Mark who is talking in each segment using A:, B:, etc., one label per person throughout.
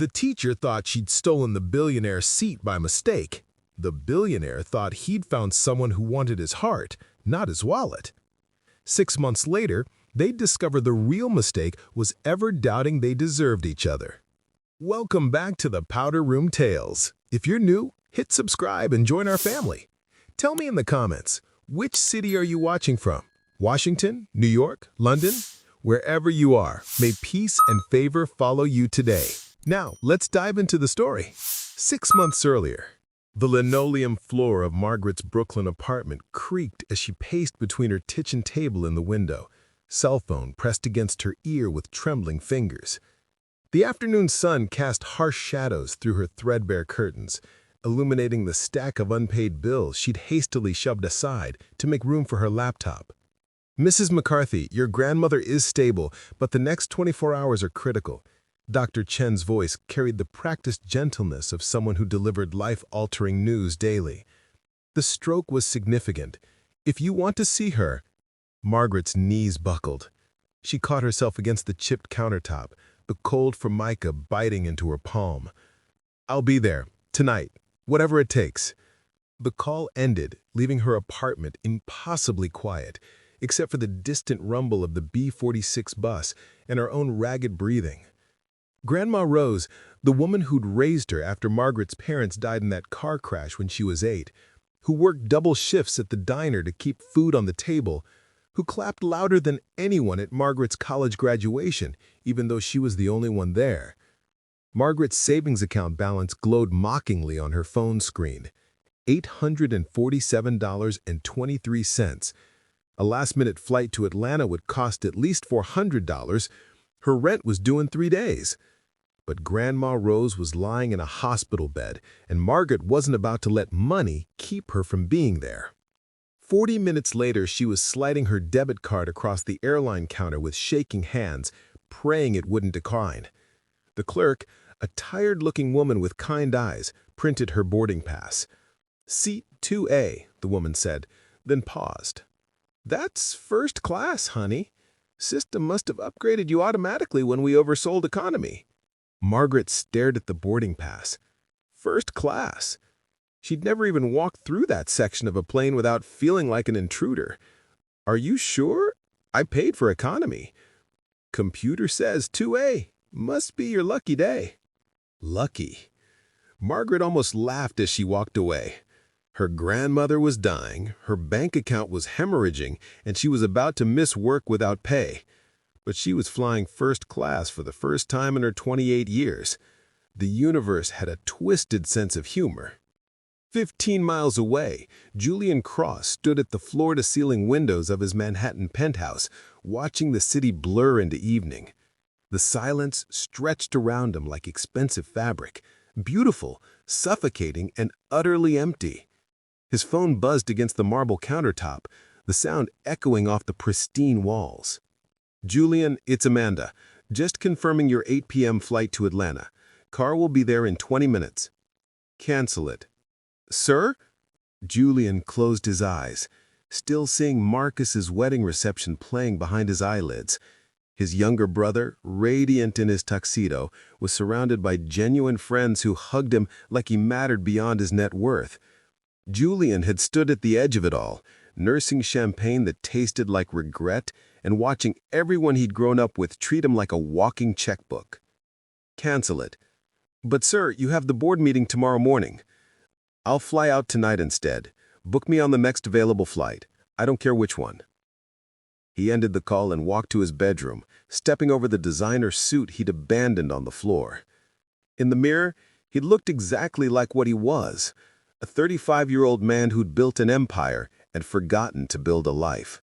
A: The teacher thought she'd stolen the billionaire's seat by mistake. The billionaire thought he'd found someone who wanted his heart, not his wallet. 6 months later, they'd discover the real mistake was ever doubting they deserved each other. Welcome back to the Powder Room Tales. If you're new, hit subscribe and join our family. Tell me in the comments, which city are you watching from? Washington, New York, London? Wherever you are, may peace and favor follow you today. Now, let's dive into the story. 6 months earlier, the linoleum floor of Margaret's Brooklyn apartment creaked as she paced between her kitchen table and the window, cell phone pressed against her ear with trembling fingers. The afternoon sun cast harsh shadows through her threadbare curtains, illuminating the stack of unpaid bills she'd hastily shoved aside to make room for her laptop. Mrs. McCarthy, your grandmother is stable, but the next 24 hours are critical. Dr. Chen's voice carried the practiced gentleness of someone who delivered life-altering news daily. The stroke was significant. If you want to see her... Margaret's knees buckled. She caught herself against the chipped countertop, the cold formica biting into her palm. I'll be there, tonight, whatever it takes. The call ended, leaving her apartment impossibly quiet, except for the distant rumble of the B-46 bus and her own ragged breathing. Grandma Rose, the woman who'd raised her after Margaret's parents died in that car crash when she was 8, who worked double shifts at the diner to keep food on the table, who clapped louder than anyone at Margaret's college graduation, even though she was the only one there. Margaret's savings account balance glowed mockingly on her phone screen. $847.23. A last-minute flight to Atlanta would cost at least $400. Her rent was due in 3 days. But Grandma Rose was lying in a hospital bed, and Margaret wasn't about to let money keep her from being there. 40 minutes later, she was sliding her debit card across the airline counter with shaking hands, praying it wouldn't decline. The clerk, a tired-looking woman with kind eyes, printed her boarding pass. "Seat 2A," the woman said, then paused. "That's first class, honey. System must have upgraded you automatically when we oversold economy." Margaret stared at the boarding pass. First class. She'd never even walked through that section of a plane without feeling like an intruder. "Are you sure? I paid for economy." "Computer says 2A. Must be your lucky day." Lucky. Margaret almost laughed as she walked away. Her grandmother was dying, her bank account was hemorrhaging, and she was about to miss work without pay. But she was flying first class for the first time in her 28 years. The universe had a twisted sense of humor. 15 miles away, Julian Cross stood at the floor-to-ceiling windows of his Manhattan penthouse, watching the city blur into evening. The silence stretched around him like expensive fabric, beautiful, suffocating, and utterly empty. His phone buzzed against the marble countertop, the sound echoing off the pristine walls. "Julian, it's Amanda. Just confirming your 8 p.m. flight to Atlanta. Car will be there in 20 minutes. Cancel it." "Sir?" Julian closed his eyes, still seeing Marcus's wedding reception playing behind his eyelids. His younger brother, radiant in his tuxedo, was surrounded by genuine friends who hugged him like he mattered beyond his net worth. Julian had stood at the edge of it all, nursing champagne that tasted like regret and watching everyone he'd grown up with treat him like a walking checkbook. "Cancel it." "But sir, you have the board meeting tomorrow morning." "I'll fly out tonight instead. Book me on the next available flight. I don't care which one." He ended the call and walked to his bedroom, stepping over the designer suit he'd abandoned on the floor. In the mirror, he looked exactly like what he was, a 35-year-old man who'd built an empire and forgotten to build a life.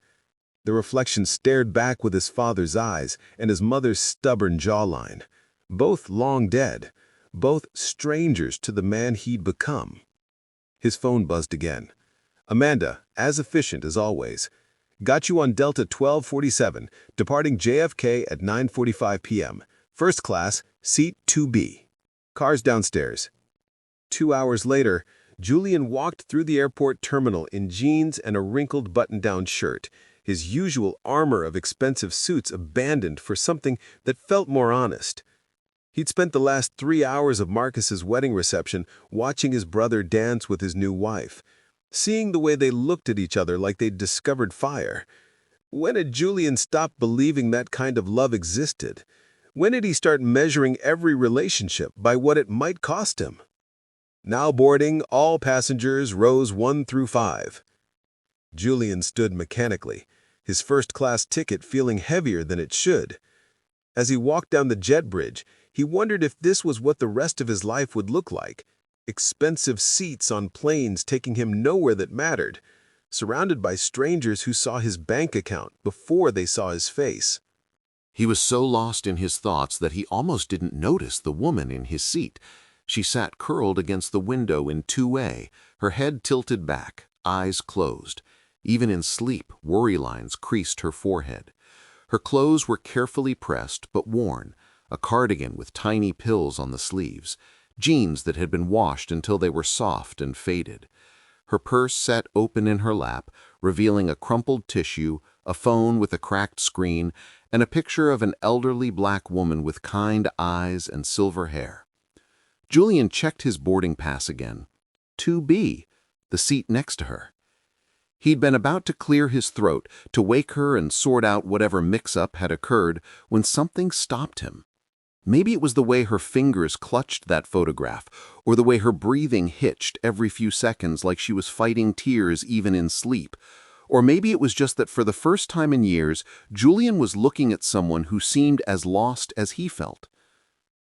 A: The reflection stared back with his father's eyes and his mother's stubborn jawline, both long dead, both strangers to the man he'd become. His phone buzzed again. "Amanda, as efficient as always. Got you on Delta 1247, departing JFK at 9:45 p.m. First class, seat 2B. Cars downstairs." 2 hours later, Julian walked through the airport terminal in jeans and a wrinkled button-down shirt, his usual armor of expensive suits abandoned for something that felt more honest. He'd spent the last 3 hours of Marcus's wedding reception watching his brother dance with his new wife, seeing the way they looked at each other like they'd discovered fire. When had Julian stopped believing that kind of love existed? When did he start measuring every relationship by what it might cost him? Now boarding, all passengers, rows 1 through 5. Julian stood mechanically, his first-class ticket feeling heavier than it should. As he walked down the jet bridge, he wondered if this was what the rest of his life would look like. Expensive seats on planes taking him nowhere that mattered, surrounded by strangers who saw his bank account before they saw his face.
B: He was so lost in his thoughts that he almost didn't notice the woman in his seat. She sat curled against the window in 2A, her head tilted back, eyes closed. Even in sleep, worry lines creased her forehead. Her clothes were carefully pressed but worn, a cardigan with tiny pills on the sleeves, jeans that had been washed until they were soft and faded. Her purse sat open in her lap, revealing a crumpled tissue, a phone with a cracked screen, and a picture of an elderly black woman with kind eyes and silver hair. Julian checked his boarding pass again. 2B, the seat next to her. He'd been about to clear his throat to wake her and sort out whatever mix-up had occurred when something stopped him. Maybe it was the way her fingers clutched that photograph, or the way her breathing hitched every few seconds like she was fighting tears even in sleep. Or maybe it was just that for the first time in years, Julian was looking at someone who seemed as lost as he felt.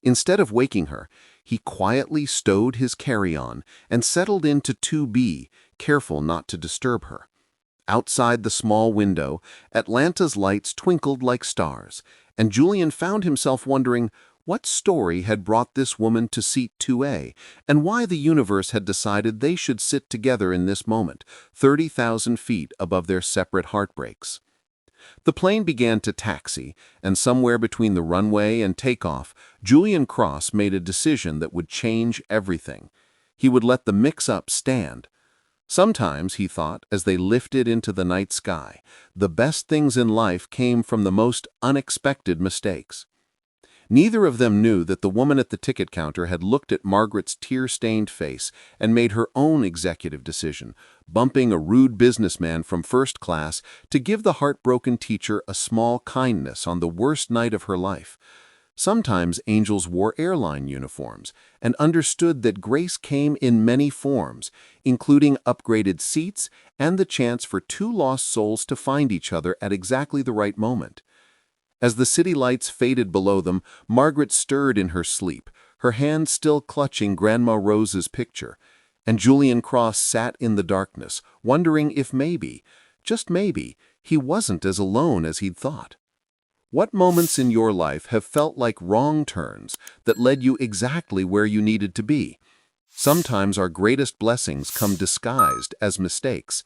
B: Instead of waking her, he quietly stowed his carry-on and settled into 2B, careful not to disturb her. Outside the small window, Atlanta's lights twinkled like stars, and Julian found himself wondering what story had brought this woman to seat 2A, and why the universe had decided they should sit together in this moment, 30,000 feet above their separate heartbreaks. The plane began to taxi, and somewhere between the runway and takeoff, Julian Cross made a decision that would change everything. He would let the mix-up stand. Sometimes, he thought, as they lifted into the night sky, the best things in life came from the most unexpected mistakes. Neither of them knew that the woman at the ticket counter had looked at Margaret's tear-stained face and made her own executive decision, bumping a rude businessman from first class to give the heartbroken teacher a small kindness on the worst night of her life. Sometimes angels wore airline uniforms and understood that grace came in many forms, including upgraded seats and the chance for two lost souls to find each other at exactly the right moment. As the city lights faded below them, Margaret stirred in her sleep, her hand still clutching Grandma Rose's picture, and Julian Cross sat in the darkness, wondering if maybe, just maybe, he wasn't as alone as he'd thought. What moments in your life have felt like wrong turns that led you exactly where you needed to be? Sometimes our greatest blessings come disguised as mistakes.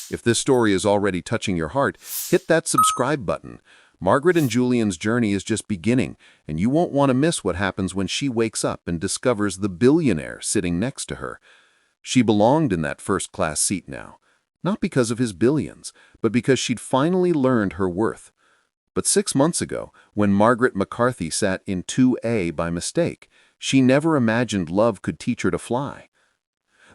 B: If this story is already touching your heart, hit that subscribe button. Margaret and Julian's journey is just beginning, and you won't want to miss what happens when she wakes up and discovers the billionaire sitting next to her. She belonged in that first-class seat now, not because of his billions, but because she'd finally learned her worth. But 6 months ago, when Margaret McCarthy sat in 2A by mistake, she never imagined love could teach her to fly.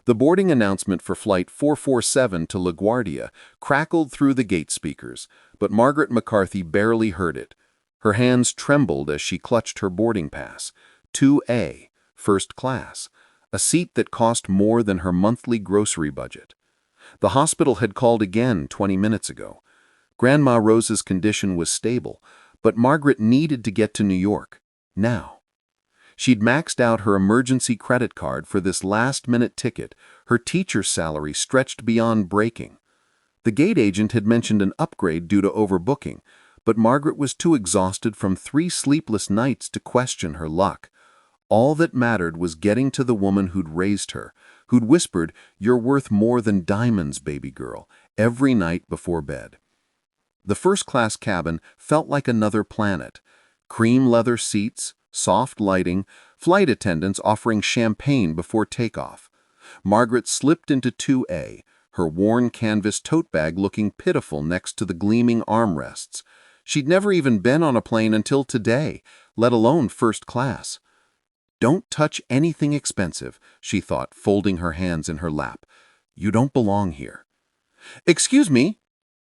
B: The boarding announcement for Flight 447 to LaGuardia crackled through the gate speakers, but Margaret McCarthy barely heard it. Her hands trembled as she clutched her boarding pass. 2A, first class, a seat that cost more than her monthly grocery budget. The hospital had called again 20 minutes ago. Grandma Rose's condition was stable, but Margaret needed to get to New York, now. She'd maxed out her emergency credit card for this last-minute ticket, her teacher's salary stretched beyond breaking. The gate agent had mentioned an upgrade due to overbooking, but Margaret was too exhausted from 3 sleepless nights to question her luck. All that mattered was getting to the woman who'd raised her, who'd whispered, "You're worth more than diamonds, baby girl," every night before bed. The first-class cabin felt like another planet. Cream leather seats, soft lighting, flight attendants offering champagne before takeoff. Margaret slipped into 2A, her worn canvas tote bag looking pitiful next to the gleaming armrests. She'd never even been on a plane until today, let alone first class. Don't touch anything expensive, she thought, folding her hands in her lap. You don't belong here. Excuse me.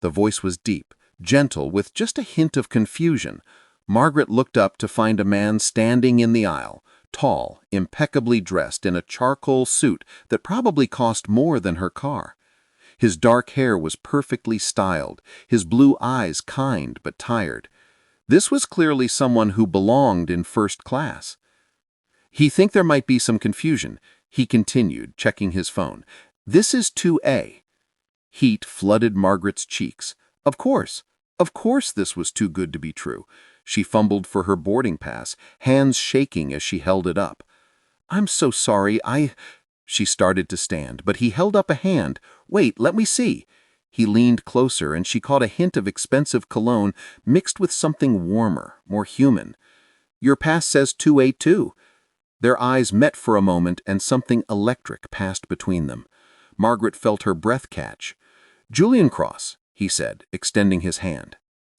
B: The voice was deep, gentle, with just a hint of confusion. Margaret looked up to find a man standing in the aisle, tall, impeccably dressed in a charcoal suit that probably cost more than her car. His dark hair was perfectly styled, his blue eyes kind but tired. This was clearly someone who belonged in first class. He think there might be some confusion. He continued, checking his phone. This is 2A. Heat flooded Margaret's cheeks. Of course this was too good to be true. She fumbled for her boarding pass, hands shaking as she held it up. I'm so sorry, She started to stand, but he held up a hand. Wait, let me see. He leaned closer, and she caught a hint of expensive cologne mixed with something warmer, more human. Your pass says 282. Their eyes met for a moment, and something electric passed between them. Margaret felt her breath catch. Julian Cross, he said, extending his hand.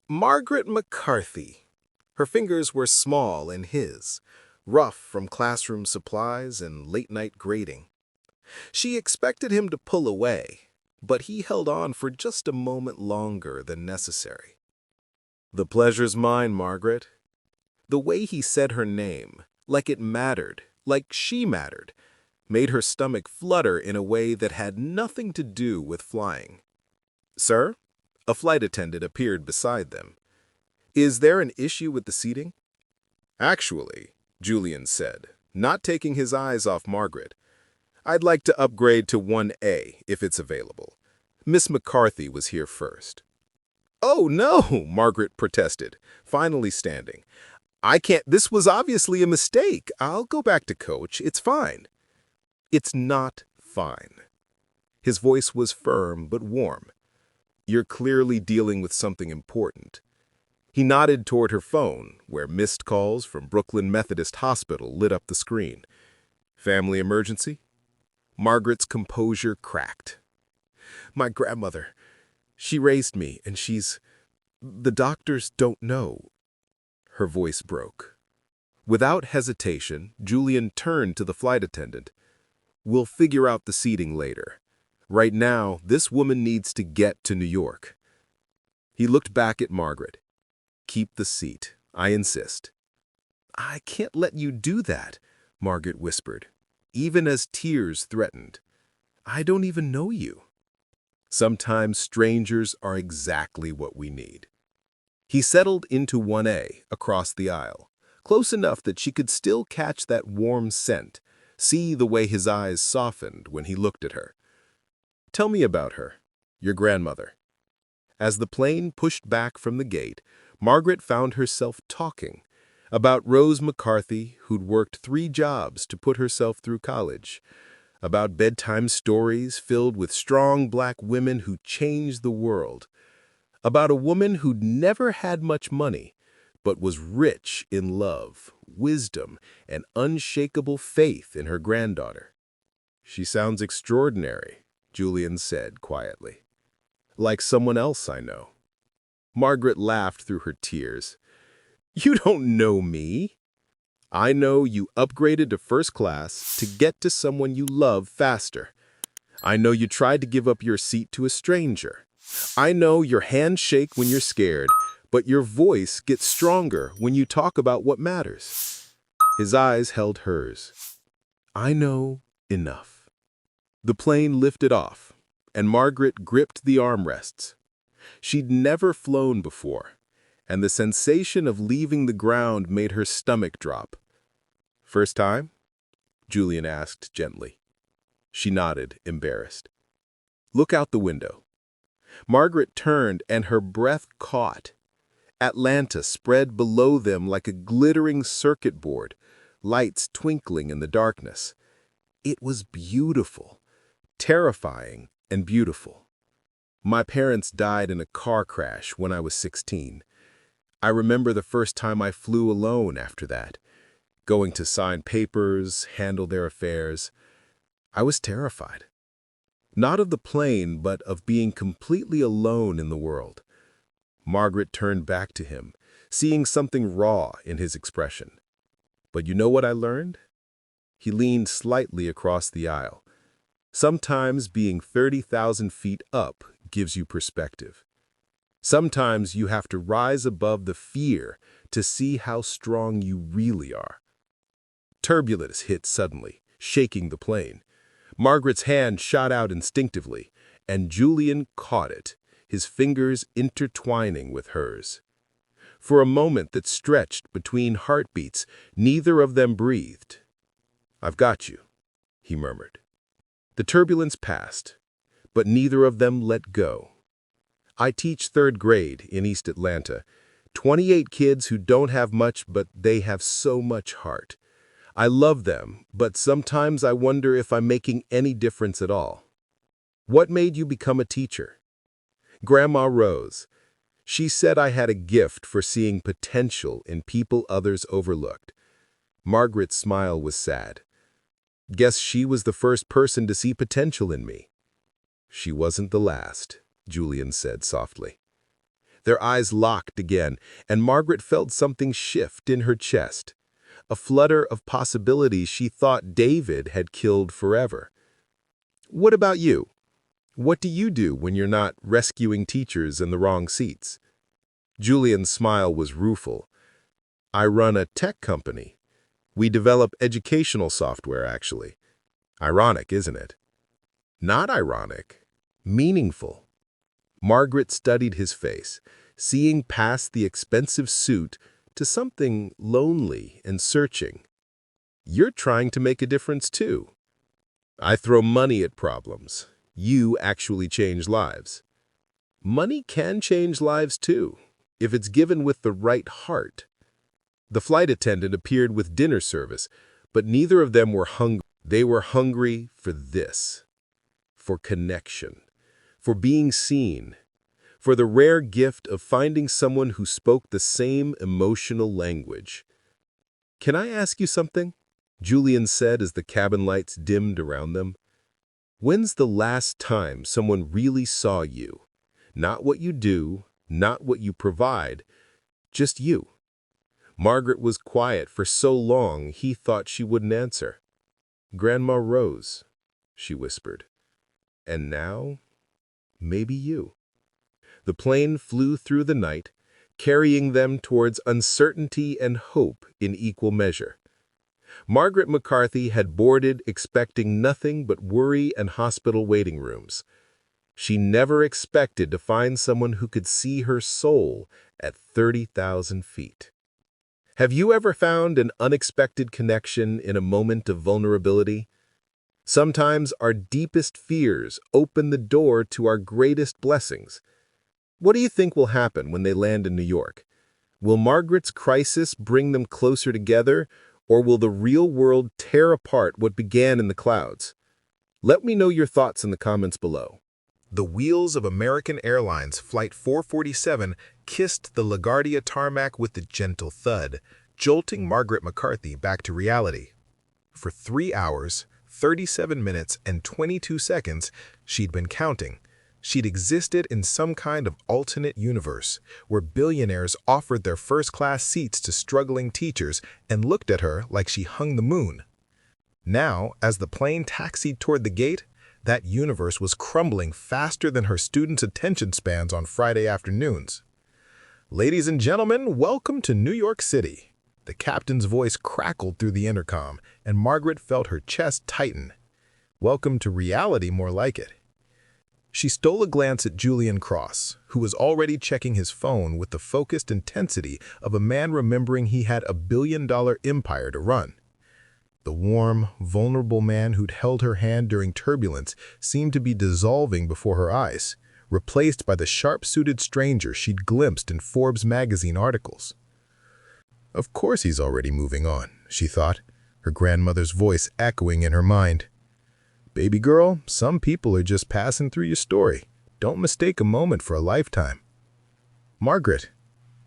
A: Margaret McCarthy. Her fingers were small in his, rough from classroom supplies and late-night grading. She expected him to pull away, but he held on for just a moment longer than necessary. The pleasure's mine, Margaret. The way he said her name, like it mattered, like she mattered, made her stomach flutter in a way that had nothing to do with flying. Sir? A flight attendant appeared beside them. Is there an issue with the seating? Actually, Julian said, not taking his eyes off Margaret, I'd like to upgrade to 1A if it's available. Miss McCarthy was here first. Oh, no, Margaret protested, finally standing. I can't, this was obviously a mistake. I'll go back to coach. It's fine. It's not fine. His voice was firm but warm. You're clearly dealing with something important. He nodded toward her phone, where missed calls from Brooklyn Methodist Hospital lit up the screen. Family emergency? Margaret's composure cracked. My grandmother. She raised me, and the doctors don't know. Her voice broke. Without hesitation, Julian turned to the flight attendant. We'll figure out the seating later. Right now, this woman needs to get to New York. He looked back at Margaret. Keep the seat. I insist. I can't let you do that, Margaret whispered, even as tears threatened. I don't even know you. Sometimes strangers are exactly what we need. He settled into 1A across the aisle, close enough that she could still catch that warm scent, see the way his eyes softened when he looked at her. Tell me about her, your grandmother. As the plane pushed back from the gate, Margaret found herself talking about Rose McCarthy, who'd worked 3 jobs to put herself through college, about bedtime stories filled with strong black women who changed the world, about a woman who'd never had much money, but was rich in love, wisdom, and unshakable faith in her granddaughter. She sounds extraordinary, Julian said quietly. Like someone else I know. Margaret laughed through her tears. You don't know me. I know you upgraded to first class to get to someone you love faster. I know you tried to give up your seat to a stranger. I know your hands shake when you're scared, but your voice gets stronger when you talk about what matters. His eyes held hers. I know enough. The plane lifted off, and Margaret gripped the armrests. She'd never flown before, and the sensation of leaving the ground made her stomach drop. First time? Julian asked gently. She nodded, embarrassed. Look out the window. Margaret turned, and her breath caught. Atlanta spread below them like a glittering circuit board, lights twinkling in the darkness. It was beautiful, terrifying and beautiful. My parents died in a car crash when I was 16. I remember the first time I flew alone after that, going to sign papers, handle their affairs. I was terrified. Not of the plane, but of being completely alone in the world. Margaret turned back to him, seeing something raw in his expression. But you know what I learned? He leaned slightly across the aisle. Sometimes being 30,000 feet up gives you perspective. Sometimes you have to rise above the fear to see how strong you really are. Turbulence hit suddenly, shaking the plane. Margaret's hand shot out instinctively, and Julian caught it, his fingers intertwining with hers. For a moment that stretched between heartbeats, neither of them breathed. "I've got you," he murmured. The turbulence passed, but neither of them let go. I teach third grade in East Atlanta. 28 kids who don't have much, but they have so much heart. I love them, but sometimes I wonder if I'm making any difference at all. What made you become a teacher? Grandma Rose. She said I had a gift for seeing potential in people others overlooked. Margaret's smile was sad. Guess she was the first person to see potential in me. She wasn't the last, Julian said softly. Their eyes locked again, and Margaret felt something shift in her chest. A flutter of possibilities she thought David had killed forever. What about you? What do you do when you're not rescuing teachers in the wrong seats? Julian's smile was rueful. I run a tech company. We develop educational software, actually. Ironic, isn't it? Not ironic. Meaningful. Margaret studied his face, seeing past the expensive suit to something lonely and searching. You're trying to make a difference, too. I throw money at problems. You actually change lives. Money can change lives, too, if it's given with the right heart. The flight attendant appeared with dinner service, but neither of them were hungry. They were hungry for this, for connection, for being seen, for the rare gift of finding someone who spoke the same emotional language. "Can I ask you something?" Julian said as the cabin lights dimmed around them. "When's the last time someone really saw you? Not what you do, not what you provide, just you." Margaret was quiet for so long he thought she wouldn't answer. "Grandma Rose," she whispered. "And now, maybe you." The plane flew through the night, carrying them towards uncertainty and hope in equal measure. Margaret McCarthy had boarded expecting nothing but worry and hospital waiting rooms. She never expected to find someone who could see her soul at 30,000 feet. Have you ever found an unexpected connection in a moment of vulnerability? Sometimes our deepest fears open the door to our greatest blessings. What do you think will happen when they land in New York? Will Margaret's crisis bring them closer together, or will the real world tear apart what began in the clouds? Let me know your thoughts in the comments below. The wheels of American Airlines Flight 447 kissed the LaGuardia tarmac with a gentle thud, jolting Margaret McCarthy back to reality. For 3 hours, 37 minutes, and 22 seconds, she'd been counting. She'd existed in some kind of alternate universe, where billionaires offered their first-class seats to struggling teachers and looked at her like she hung the moon. Now, as the plane taxied toward the gate, that universe was crumbling faster than her students' attention spans on Friday afternoons. "Ladies and gentlemen, welcome to New York City." The captain's voice crackled through the intercom, and Margaret felt her chest tighten. "Welcome to reality, more like it." She stole a glance at Julian Cross, who was already checking his phone with the focused intensity of a man remembering he had $1 billion empire to run. The warm, vulnerable man who'd held her hand during turbulence seemed to be dissolving before her eyes, replaced by the sharp-suited stranger she'd glimpsed in Forbes magazine articles. Of course he's already moving on, she thought, her grandmother's voice echoing in her mind. Baby girl, some people are just passing through your story. Don't mistake a moment for a lifetime. Margaret.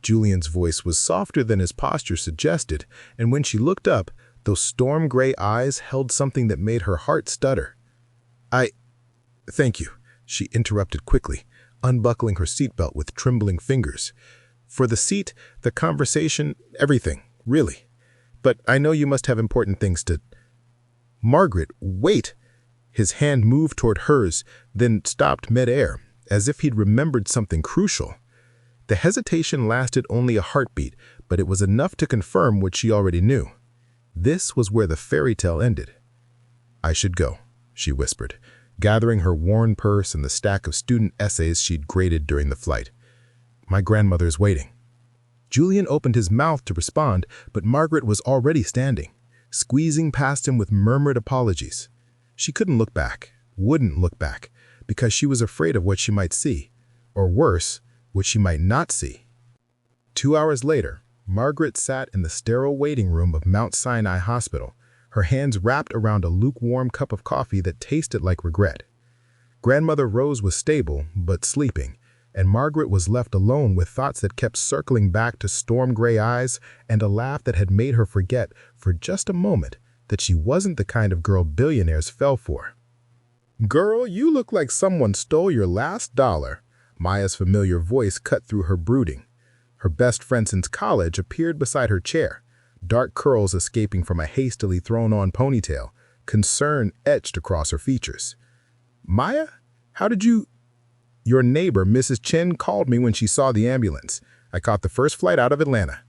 A: Julian's voice was softer than his posture suggested, and when she looked up, those storm-gray eyes held something that made her heart stutter. Thank you, she interrupted quickly, unbuckling her seatbelt with trembling fingers. For the seat, the conversation, everything, really. But I know you must have important things to... "Margaret, wait!" His hand moved toward hers, then stopped mid-air, as if he'd remembered something crucial. The hesitation lasted only a heartbeat, but it was enough to confirm what she already knew. This was where the fairy tale ended. "I should go," she whispered, gathering her worn purse and the stack of student essays she'd graded during the flight. "My grandmother's waiting." Julian opened his mouth to respond, but Margaret was already standing, squeezing past him with murmured apologies. She couldn't look back, wouldn't look back, because she was afraid of what she might see, or worse, what she might not see. 2 hours later, Margaret sat in the sterile waiting room of Mount Sinai Hospital, her hands wrapped around a lukewarm cup of coffee that tasted like regret. Grandmother Rose was stable, but sleeping, and Margaret was left alone with thoughts that kept circling back to storm-gray eyes and a laugh that had made her forget, for just a moment, that she wasn't the kind of girl billionaires fell for. "Girl, you look like someone stole your last dollar." Maya's familiar voice cut through her brooding. Her best friend since college appeared beside her chair, dark curls escaping from a hastily thrown-on ponytail, concern etched across her features. "Maya, how did you—" "Your neighbor, Mrs. Chen, called me when she saw the ambulance. I caught the first flight out of Atlanta."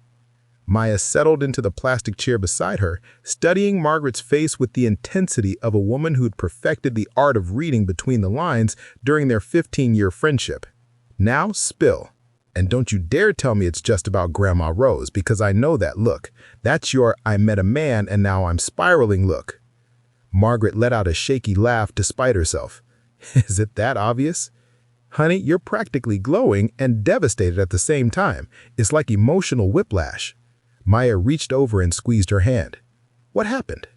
A: Maya settled into the plastic chair beside her, studying Margaret's face with the intensity of a woman who'd perfected the art of reading between the lines during their 15-year friendship. "Now spill. And don't you dare tell me it's just about Grandma Rose, because I know that look. That's your 'I met a man and now I'm spiraling' look." Margaret let out a shaky laugh despite herself. "Is it that obvious?" "Honey, you're practically glowing and devastated at the same time. It's like emotional whiplash." Maya reached over and squeezed her hand. "What happened?"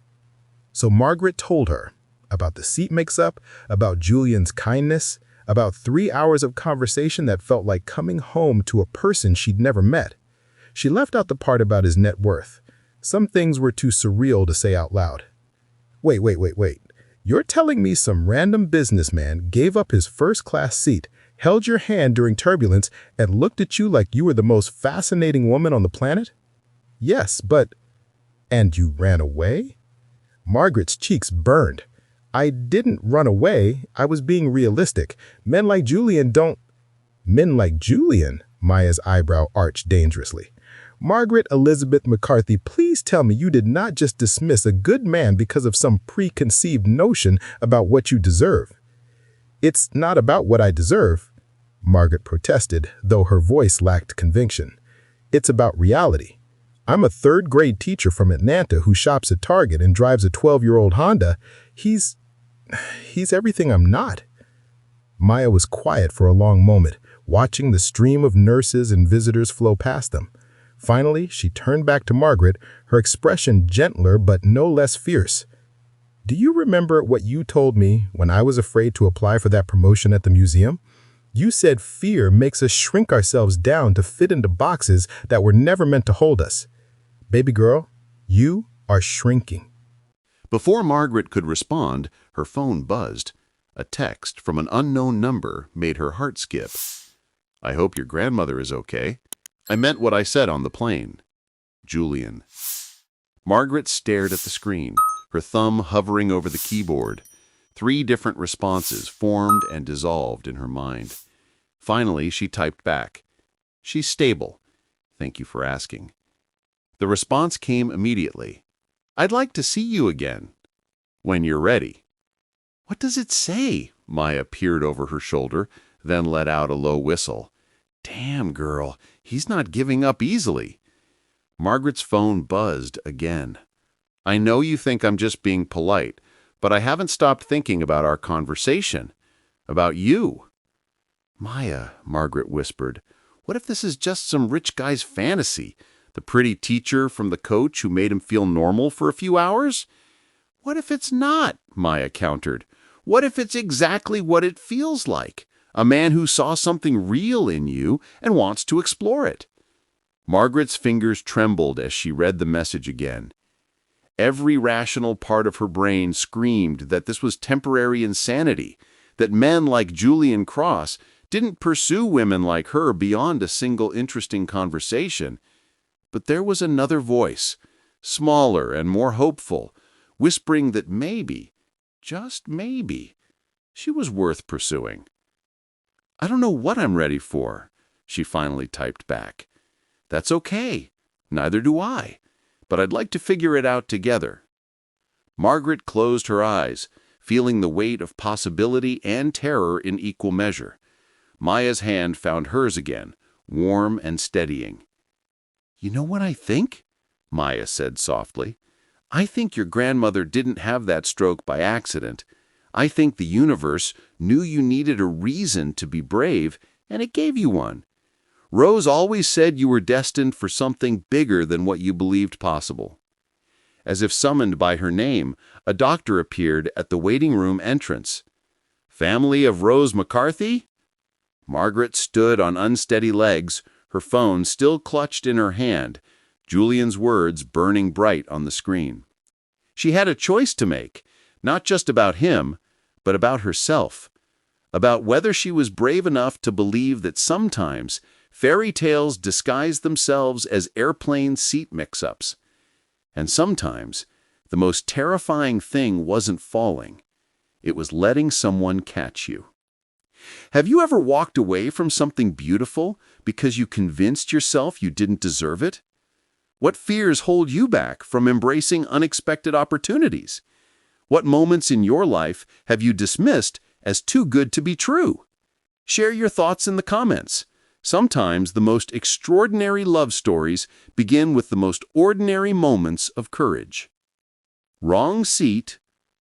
A: So Margaret told her about the seat mix-up, about Julian's kindness, about 3 hours of conversation that felt like coming home to a person she'd never met. She left out the part about his net worth. Some things were too surreal to say out loud. Wait. You're telling me some random businessman gave up his first-class seat, held your hand during turbulence, and looked at you like you were the most fascinating woman on the planet? Yes, but... And you ran away? Margaret's cheeks burned. "I didn't run away. I was being realistic. Men like Julian don't..." "Men like Julian?" Maya's eyebrow arched dangerously. "Margaret Elizabeth McCarthy, please tell me you did not just dismiss a good man because of some preconceived notion about what you deserve." "It's not about what I deserve," Margaret protested, though her voice lacked conviction. "It's about reality. I'm a third-grade teacher from Atlanta who shops at Target and drives a 12-year-old Honda. He's everything I'm not." Maya was quiet for a long moment, watching the stream of nurses and visitors flow past them. Finally, she turned back to Margaret, her expression gentler but no less fierce. "Do you remember what you told me when I was afraid to apply for that promotion at the museum? You said fear makes us shrink ourselves down to fit into boxes that were never meant to hold us. Baby girl, you are shrinking."
B: Before Margaret could respond, her phone buzzed. A text from an unknown number made her heart skip. "I hope your grandmother is okay. I meant what I said on the plane. Julian." Margaret stared at the screen, her thumb hovering over the keyboard. 3 different responses formed and dissolved in her mind. Finally, she typed back, "She's stable. Thank you for asking." The response came immediately. "I'd like to see you again. When you're ready." "What does it say?" Maya peered over her shoulder, then let out a low whistle. "Damn, girl, he's not giving up easily." Margaret's phone buzzed again. "I know you think I'm just being polite, but I haven't stopped thinking about our conversation. About you." "Maya," Margaret whispered, "what if this is just some rich guy's fantasy? The pretty teacher from the coach who made him feel normal for a few hours?" "What if it's not?" Maya countered. "What if it's exactly what it feels like? A man who saw something real in you and wants to explore it." Margaret's fingers trembled as she read the message again. Every rational part of her brain screamed that this was temporary insanity, that men like Julian Cross didn't pursue women like her beyond a single interesting conversation. But there was another voice, smaller and more hopeful,
C: whispering that maybe, just maybe, she was worth pursuing. "I don't know what I'm ready for," she finally typed back. "That's okay. Neither do I. But I'd like to figure it out together." Margaret closed her eyes, feeling the weight of possibility and terror in equal measure. Maya's hand found hers again, warm and steadying. "You know what I think?" Maya said softly. "I think your grandmother didn't have that stroke by accident. I think the universe knew you needed a reason to be brave, and it gave you one. Rose always said you were destined for something bigger than what you believed possible." As if summoned by her name, a doctor appeared at the waiting room entrance. "Family of Rose McCarthy?" Margaret stood on unsteady legs, her phone still clutched in her hand, Julian's words burning bright on the screen. She had a choice to make, not just about him, but about herself, about whether she was brave enough to believe that sometimes fairy tales disguise themselves as airplane seat mix-ups. And sometimes, the most terrifying thing wasn't falling. It was letting someone catch you. Have you ever walked away from something beautiful because you convinced yourself you didn't deserve it? What fears hold you back from embracing unexpected opportunities? What moments in your life have you dismissed as too good to be true? Share your thoughts in the comments. Sometimes the most extraordinary love stories begin with the most ordinary moments of courage. Wrong seat,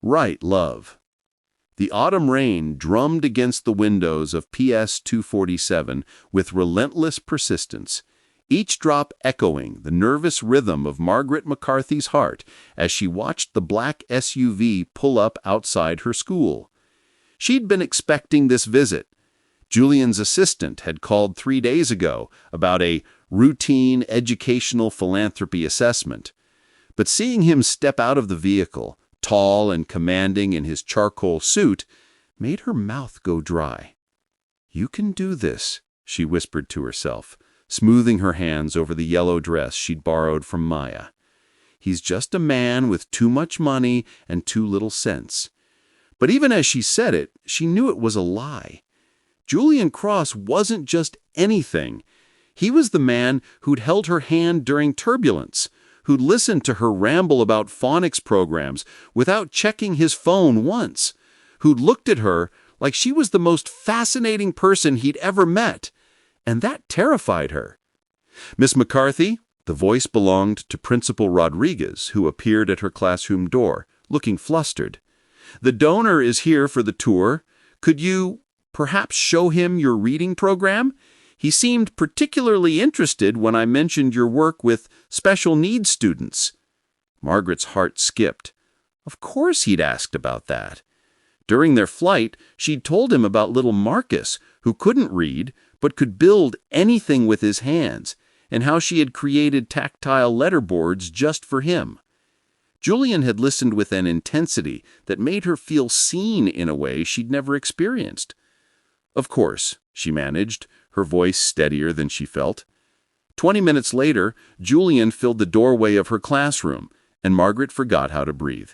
C: right love. The autumn rain drummed against the windows of PS 247 with relentless persistence, each drop echoing the nervous rhythm of Margaret McCarthy's heart as she watched the black SUV pull up outside her school. She'd been expecting this visit. Julian's assistant had called 3 days ago about a routine educational philanthropy assessment. But seeing him step out of the vehicle, tall and commanding in his charcoal suit, made her mouth go dry. "You can do this," she whispered to herself, smoothing her hands over the yellow dress she'd borrowed from Maya. "He's just a man with too much money and too little sense." But even as she said it, she knew it was a lie. Julian Cross wasn't just anything. He was the man who'd held her hand during turbulence, who'd listened to her ramble about phonics programs without checking his phone once, who'd looked at her like she was the most fascinating person he'd ever met. And that terrified her. "Miss McCarthy," the voice belonged to Principal Rodriguez, who appeared at her classroom door, looking flustered. "The donor is here for the tour. Could you perhaps show him your reading program? He seemed particularly interested when I mentioned your work with special needs students." Margaret's heart skipped. Of course he'd asked about that. During their flight, she'd told him about little Marcus, who couldn't read but could build anything with his hands, and how she had created tactile letterboards just for him. Julian had listened with an intensity that made her feel seen in a way she'd never experienced. "Of course," she managed, her voice steadier than she felt. 20 minutes later, Julian filled the doorway of her classroom, and Margaret forgot how to breathe.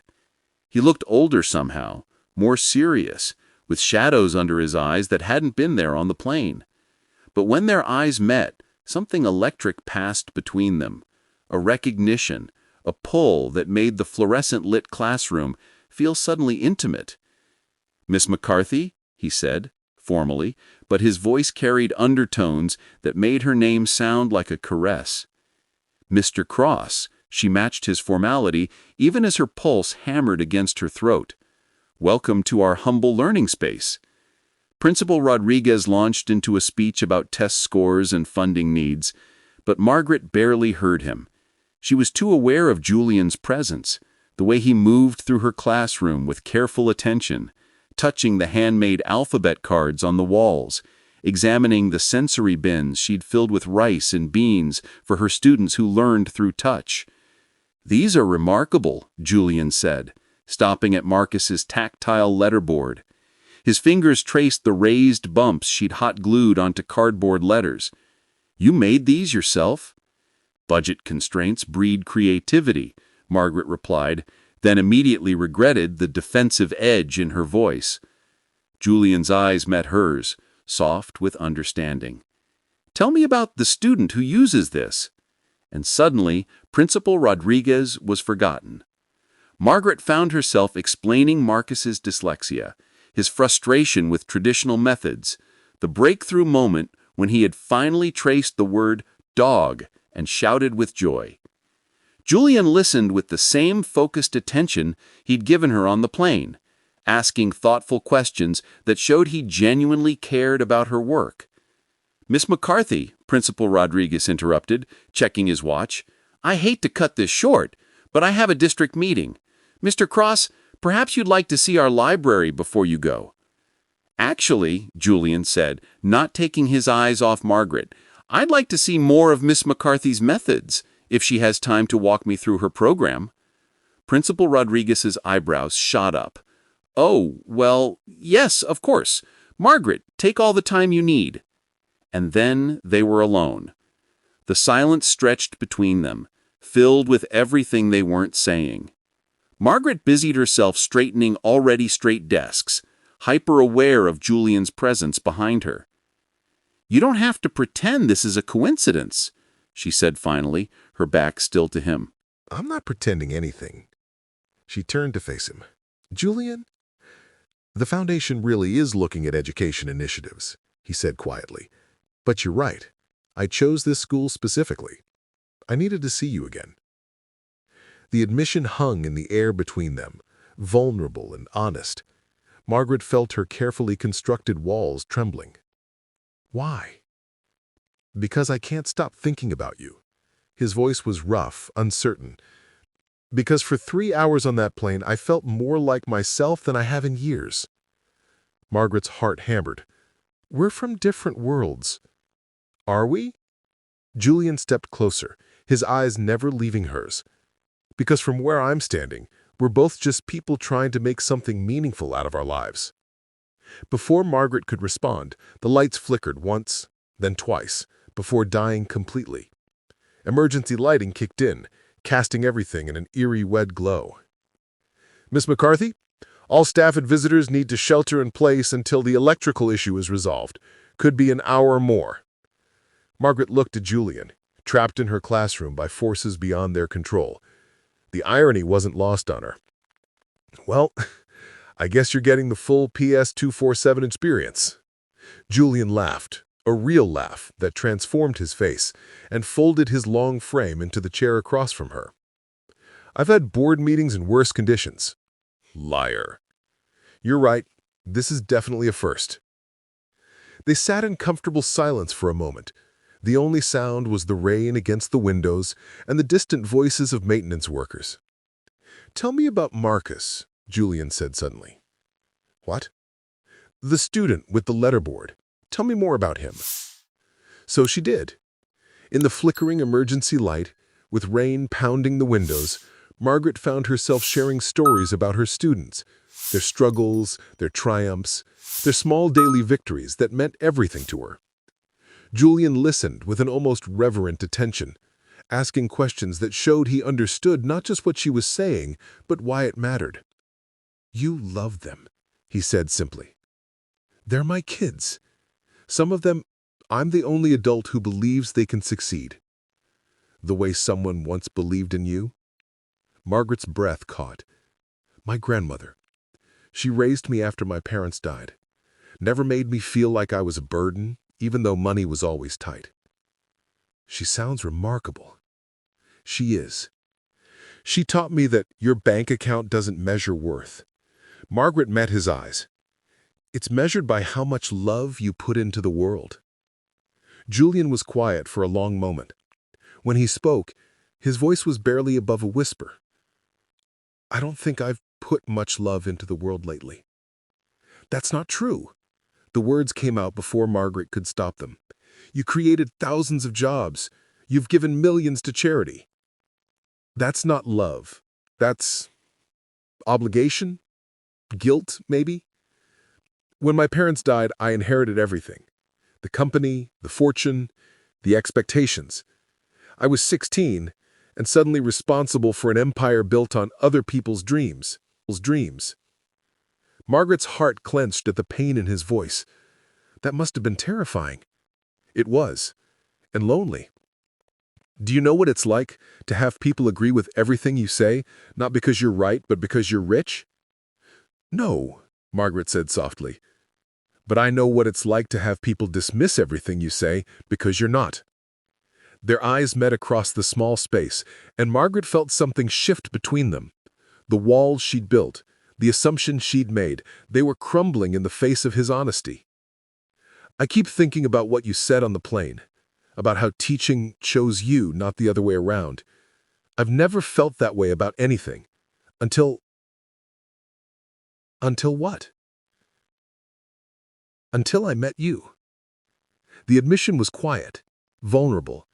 C: He looked older somehow, more serious, with shadows under his eyes that hadn't been there on the plane. But when their eyes met, something electric passed between them, a recognition, a pull that made the fluorescent-lit classroom feel suddenly intimate. "Miss McCarthy," he said, formally, but his voice carried undertones that made her name sound like a caress. "Mr. Cross," she matched his formality even as her pulse hammered against her throat. "Welcome to our humble learning space." Principal Rodriguez launched into a speech about test scores and funding needs, but Margaret barely heard him. She was too aware of Julian's presence, the way he moved through her classroom with careful attention, touching the handmade alphabet cards on the walls, examining the sensory bins she'd filled with rice and beans for her students who learned through touch. "These are remarkable," Julian said, stopping at Marcus's tactile letterboard. His fingers traced the raised bumps she'd hot-glued onto cardboard letters. "You made these yourself?" "Budget constraints breed creativity," Margaret replied, then immediately regretted the defensive edge in her voice. Julian's eyes met hers, soft with understanding. "Tell me about the student who uses this." And suddenly, Principal Rodriguez was forgotten. Margaret found herself explaining Marcus's dyslexia, his frustration with traditional methods, the breakthrough moment when he had finally traced the word dog and shouted with joy. Julian listened with the same focused attention he'd given her on the plane, asking thoughtful questions that showed he genuinely cared about her work. "Miss McCarthy," Principal Rodriguez interrupted, checking his watch, "I hate to cut this short, but I have a district meeting. Mr. Cross, perhaps you'd like to see our library before you go." "Actually," Julian said, not taking his eyes off Margaret, "I'd like to see more of Miss McCarthy's methods, if she has time to walk me through her program." Principal Rodriguez's eyebrows shot up. "Oh, well, yes, of course. Margaret, take all the time you need." And then they were alone. The silence stretched between them, filled with everything they weren't saying. Margaret busied herself straightening already straight desks, hyper-aware of Julian's presence behind her. "You don't have to pretend this is a coincidence," she said finally, her back still to him.
A: I'm not pretending anything. She turned to face him. Julian, the foundation really is looking at education initiatives, he said quietly. But you're right. I chose this school specifically. I needed to see you again. The admission hung in the air between them, vulnerable and honest. Margaret felt her carefully constructed walls trembling. Why? Because I can't stop thinking about you. His voice was rough, uncertain. Because for 3 hours on that plane, I felt more like myself than I have in years. Margaret's heart hammered. We're from different worlds. Are we? Julian stepped closer, his eyes never leaving hers. Because from where I'm standing, we're both just people trying to make something meaningful out of our lives. Before Margaret could respond, the lights flickered once, then twice, before dying completely. Emergency lighting kicked in, casting everything in an eerie red glow. Miss McCarthy, all staff and visitors need to shelter in place until the electrical issue is resolved. Could be an hour or more. Margaret looked at Julian, trapped in her classroom by forces beyond their control. The irony wasn't lost on her. Well, I guess you're getting the full PS247 experience. Julian laughed, a real laugh that transformed his face, and folded his long frame into the chair across from her. I've had board meetings in worse conditions. Liar. You're right, this is definitely a first. They sat in comfortable silence for a moment. The only sound was the rain against the windows and the distant voices of maintenance workers. Tell me about Marcus, Julian said suddenly. What? The student with the letterboard. Tell me more about him. So she did. In the flickering emergency light, with rain pounding the windows, Margaret found herself sharing stories about her students, their struggles, their triumphs, their small daily victories that meant everything to her. Julian listened with an almost reverent attention, asking questions that showed he understood not just what she was saying, but why it mattered. You love them, he said simply. They're my kids. Some of them, I'm the only adult who believes they can succeed. The way someone once believed in you? Margaret's breath caught. My grandmother. She raised me after my parents died. Never made me feel like I was a burden, even though money was always tight. She sounds remarkable. She is. She taught me that your bank account doesn't measure worth. Margaret met his eyes. It's measured by how much love you put into the world. Julian was quiet for a long moment. When he spoke, his voice was barely above a whisper. I don't think I've put much love into the world lately. That's not true. The words came out before Margaret could stop them. You created thousands of jobs. You've given millions to charity. That's not love. That's obligation? Guilt, maybe? When my parents died, I inherited everything. The company, the fortune, the expectations. I was 16, and suddenly responsible for an empire built on other people's dreams. Margaret's heart clenched at the pain in his voice. That must have been terrifying. It was, and lonely. Do you know what it's like to have people agree with everything you say, not because you're right, but because you're rich? No, Margaret said softly. But I know what it's like to have people dismiss everything you say because you're not. Their eyes met across the small space, and Margaret felt something shift between them. The walls she'd built, the assumptions she'd made, they were crumbling in the face of his honesty. I keep thinking about what you said on the plane, about how teaching chose you, not the other way around. I've never felt that way about anything. Until what? Until I met you. The admission was quiet, vulnerable.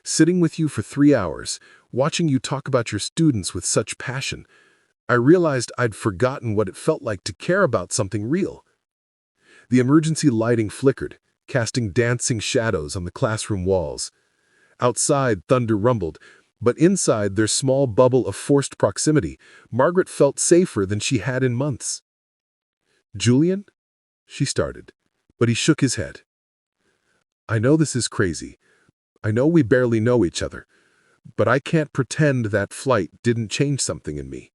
A: Sitting with you for 3 hours, watching you talk about your students with such passion, I realized I'd forgotten what it felt like to care about something real. The emergency lighting flickered, casting dancing shadows on the classroom walls. Outside, thunder rumbled, but inside their small bubble of forced proximity, Margaret felt safer than she had in months. "Julian?" she started, but he shook his head. "I know this is crazy. I know we barely know each other, but I can't pretend that flight didn't change something in me."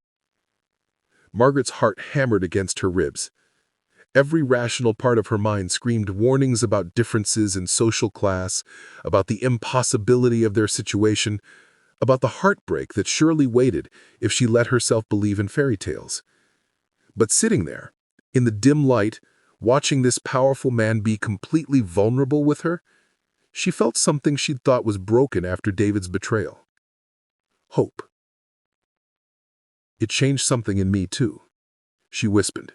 A: Margaret's heart hammered against her ribs. Every rational part of her mind screamed warnings about differences in social class, about the impossibility of their situation, about the heartbreak that surely waited if she let herself believe in fairy tales. But sitting there, in the dim light, watching this powerful man be completely vulnerable with her, she felt something she'd thought was broken after David's betrayal. Hope. "It changed something in me, too," she whispered.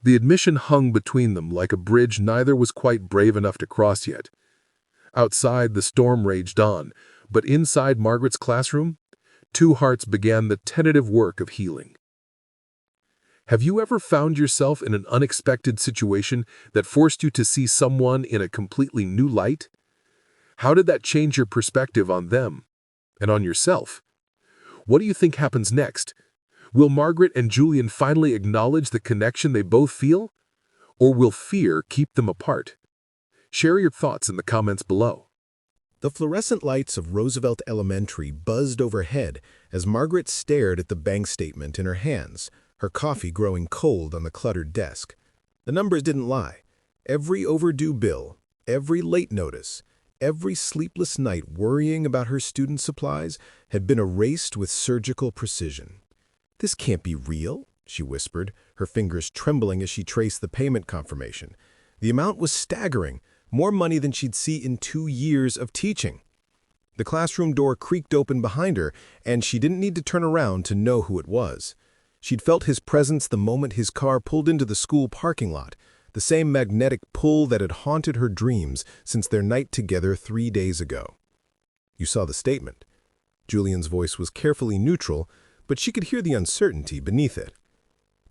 A: The admission hung between them like a bridge neither was quite brave enough to cross yet. Outside, the storm raged on, but inside Margaret's classroom, two hearts began the tentative work of healing. Have you ever found yourself in an unexpected situation that forced you to see someone in a completely new light? How did that change your perspective on them and on yourself? What do you think happens next? Will Margaret and Julian finally acknowledge the connection they both feel? Or will fear keep them apart? Share your thoughts in the comments below.
D: The fluorescent lights of Roosevelt Elementary buzzed overhead as Margaret stared at the bank statement in her hands, her coffee growing cold on the cluttered desk. The numbers didn't lie. Every overdue bill, every late notice, every sleepless night worrying about her student supplies had been erased with surgical precision. "This can't be real," she whispered, her fingers trembling as she traced the payment confirmation. The amount was staggering, more money than she'd see in 2 years of teaching. The classroom door creaked open behind her, and she didn't need to turn around to know who it was. She'd felt his presence the moment his car pulled into the school parking lot, the same magnetic pull that had haunted her dreams since their night together 3 days ago. "You saw the statement." Julian's voice was carefully neutral, but she could hear the uncertainty beneath it.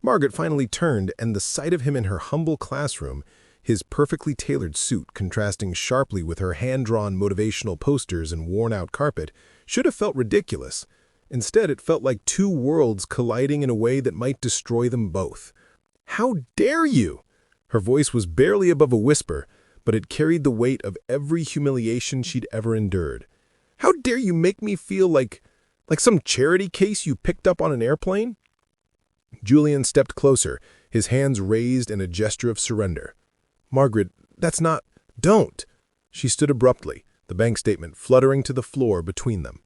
D: Margaret finally turned, and the sight of him in her humble classroom, his perfectly tailored suit contrasting sharply with her hand-drawn motivational posters and worn-out carpet, should have felt ridiculous. Instead, it felt like two worlds colliding in a way that might destroy them both. "How dare you?" Her voice was barely above a whisper, but it carried the weight of every humiliation she'd ever endured. "How dare you make me feel like some charity case you picked up on an airplane?" Julian stepped closer, his hands raised in a gesture of surrender. "Margaret, that's not— Don't!" She stood abruptly, the bank statement fluttering to the floor between them.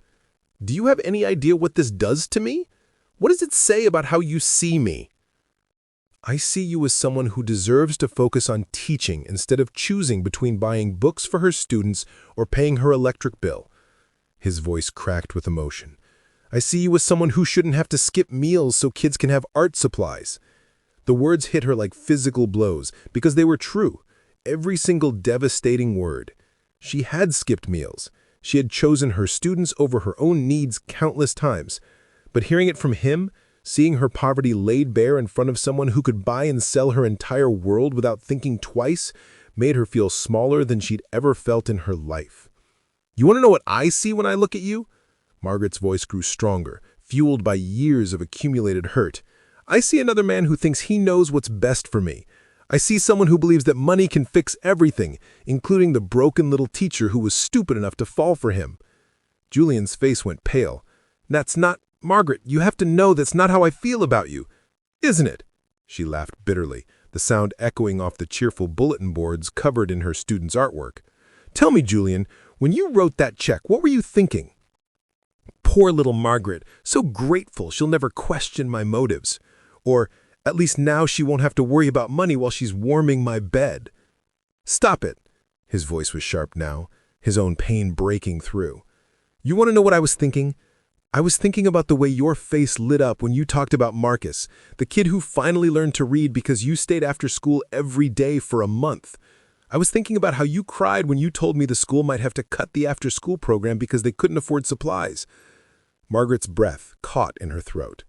D: "Do you have any idea what this does to me? What does it say about how you see me?" "I see you as someone who deserves to focus on teaching instead of choosing between buying books for her students or paying her electric bill." His voice cracked with emotion. "I see you as someone who shouldn't have to skip meals so kids can have art supplies." The words hit her like physical blows because they were true, every single devastating word. She had skipped meals. She had chosen her students over her own needs countless times. But hearing it from him, seeing her poverty laid bare in front of someone who could buy and sell her entire world without thinking twice, made her feel smaller than she'd ever felt in her life. "You want to know what I see when I look at you?
A: Margaret's voice grew stronger, fueled by years of accumulated hurt. "I see another man who thinks he knows what's best for me. I see someone who believes that money can fix everything, including the broken little teacher who was stupid enough to fall for him." Julian's face went pale. "That's not— Margaret, you have to know that's not how I feel about you. Isn't it?" She laughed bitterly, the sound echoing off the cheerful bulletin boards covered in her students' artwork. "Tell me, Julian, when you wrote that check, what were you thinking?" "Poor little Margaret, so grateful she'll never question my motives. Or, at least now she won't have to worry about money while she's warming my bed." "Stop it." His voice was sharp now, his own pain breaking through. "You want to know what I was thinking? I was thinking about the way your face lit up when you talked about Marcus, the kid who finally learned to read because you stayed after school every day for a month. I was thinking about how you cried when you told me the school might have to cut the after-school program because they couldn't afford supplies." Margaret's breath caught in her throat.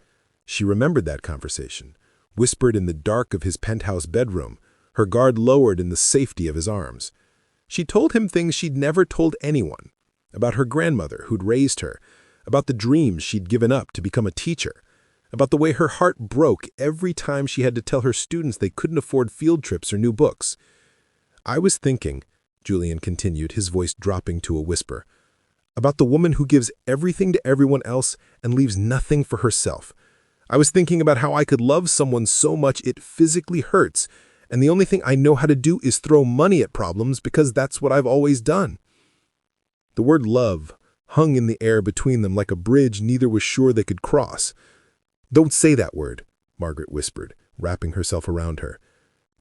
A: She remembered that conversation, whispered in the dark of his penthouse bedroom, her guard lowered in the safety of his arms. She told him things she'd never told anyone, about her grandmother who'd raised her, about the dreams she'd given up to become a teacher, about the way her heart broke every time she had to tell her students they couldn't afford field trips or new books. "I was thinking," Julian continued, his voice dropping to a whisper, "about the woman who gives everything to everyone else and leaves nothing for herself. I was thinking about how I could love someone so much it physically hurts, and the only thing I know how to do is throw money at problems because that's what I've always done." The word love hung in the air between them like a bridge neither was sure they could cross. "Don't say that word," Margaret whispered, wrapping herself around her.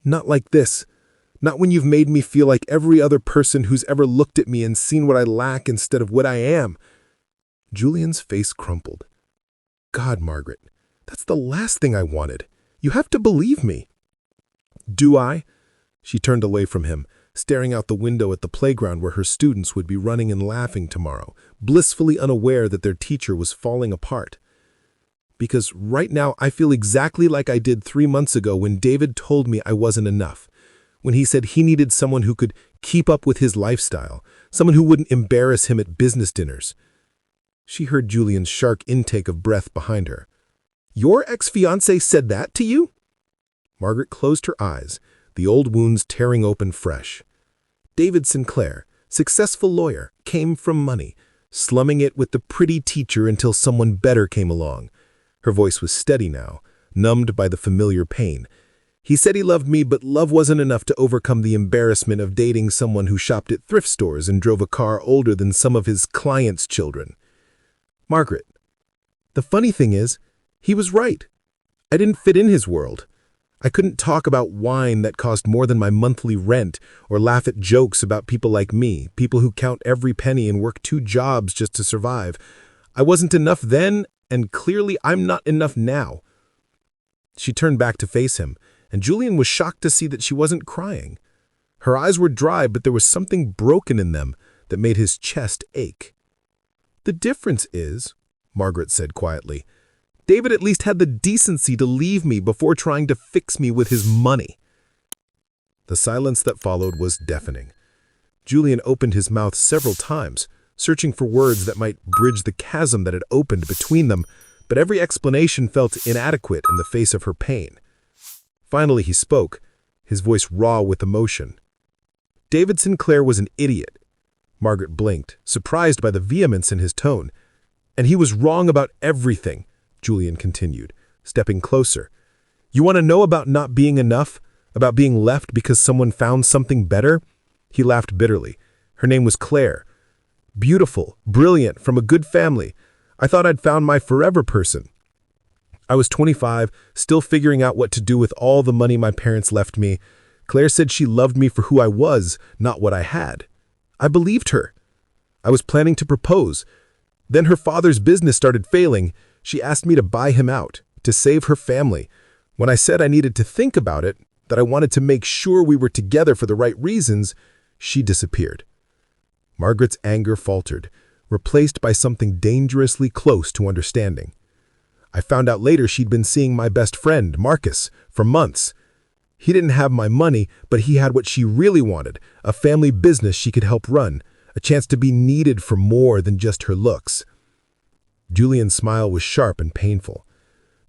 A: "Not like this. Not when you've made me feel like every other person who's ever looked at me and seen what I lack instead of what I am." Julian's face crumpled. "God, Margaret, that's the last thing I wanted. You have to believe me." "Do I?" She turned away from him, staring out the window at the playground where her students would be running and laughing tomorrow, blissfully unaware that their teacher was falling apart. "Because right now I feel exactly like I did 3 months ago when David told me I wasn't enough, when he said he needed someone who could keep up with his lifestyle, someone who wouldn't embarrass him at business dinners." She heard Julian's sharp intake of breath behind her. "Your ex-fiancé said that to you?" Margaret closed her eyes, the old wounds tearing open fresh. "David Sinclair, successful lawyer, came from money, slumming it with the pretty teacher until someone better came along." Her voice was steady now, numbed by the familiar pain. "He said he loved me, but love wasn't enough to overcome the embarrassment of dating someone who shopped at thrift stores and drove a car older than some of his clients' children." "Margaret, the funny thing is, he was right. I didn't fit in his world. I couldn't talk about wine that cost more than my monthly rent or laugh at jokes about people like me, people who count every penny and work 2 jobs just to survive. I wasn't enough then, and clearly I'm not enough now." She turned back to face him, and Julian was shocked to see that she wasn't crying. Her eyes were dry, but there was something broken in them that made his chest ache. "The difference is," Margaret said quietly, "David at least had the decency to leave me before trying to fix me with his money." The silence that followed was deafening. Julian opened his mouth several times, searching for words that might bridge the chasm that had opened between them, but every explanation felt inadequate in the face of her pain. Finally he spoke, his voice raw with emotion. "David Sinclair was an idiot." Margaret blinked, surprised by the vehemence in his tone. "And he was wrong about everything," Julian continued, stepping closer. "You want to know about not being enough? About being left because someone found something better?" He laughed bitterly. "Her name was Claire. Beautiful, brilliant, from a good family. I thought I'd found my forever person. I was 25, still figuring out what to do with all the money my parents left me. Claire said she loved me for who I was, not what I had. I believed her. I was planning to propose. Then her father's business started failing. She asked me to buy him out, to save her family. When I said I needed to think about it, that I wanted to make sure we were together for the right reasons, she disappeared." Margaret's anger faltered, replaced by something dangerously close to understanding. "I found out later she'd been seeing my best friend, Marcus, for months. He didn't have my money, but he had what she really wanted, a family business she could help run, a chance to be needed for more than just her looks." Julian's smile was sharp and painful.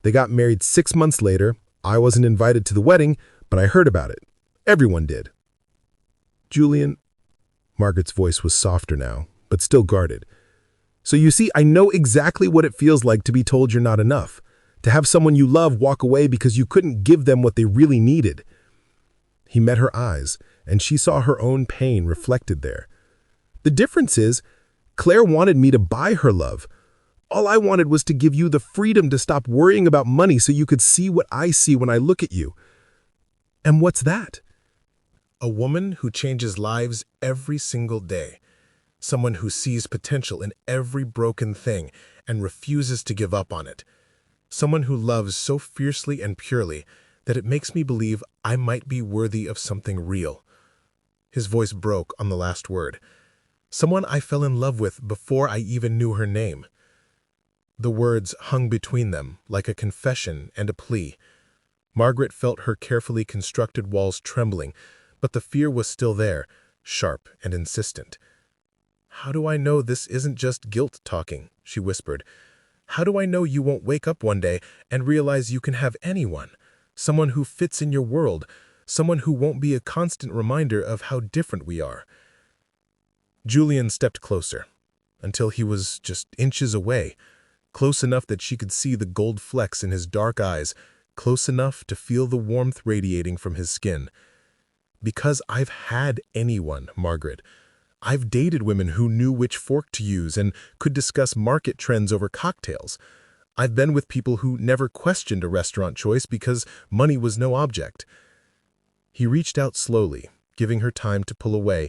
A: They got married 6 months later. I wasn't invited to the wedding, but I heard about it. Everyone did. Julian, Margaret's voice was softer now, but still guarded. So you see, I know exactly what it feels like to be told you're not enough, to have someone you love walk away because you couldn't give them what they really needed. He met her eyes, and she saw her own pain reflected there. The difference is, Claire wanted me to buy her love. All I wanted was to give you the freedom to stop worrying about money so you could see what I see when I look at you. And what's that? A woman who changes lives every single day. Someone who sees potential in every broken thing and refuses to give up on it. Someone who loves so fiercely and purely that it makes me believe I might be worthy of something real. His voice broke on the last word. Someone I fell in love with before I even knew her name. The words hung between them like a confession and a plea. Margaret felt her carefully constructed walls trembling, but the fear was still there, sharp and insistent. "How do I know this isn't just guilt talking?" she whispered. "How do I know you won't wake up one day and realize you can have anyone? Someone who fits in your world, someone who won't be a constant reminder of how different we are." Julian stepped closer, until he was just inches away, close enough that she could see the gold flecks in his dark eyes, close enough to feel the warmth radiating from his skin. "Because I've had anyone, Margaret. I've dated women who knew which fork to use and could discuss market trends over cocktails. I've been with people who never questioned a restaurant choice because money was no object." He reached out slowly, giving her time to pull away,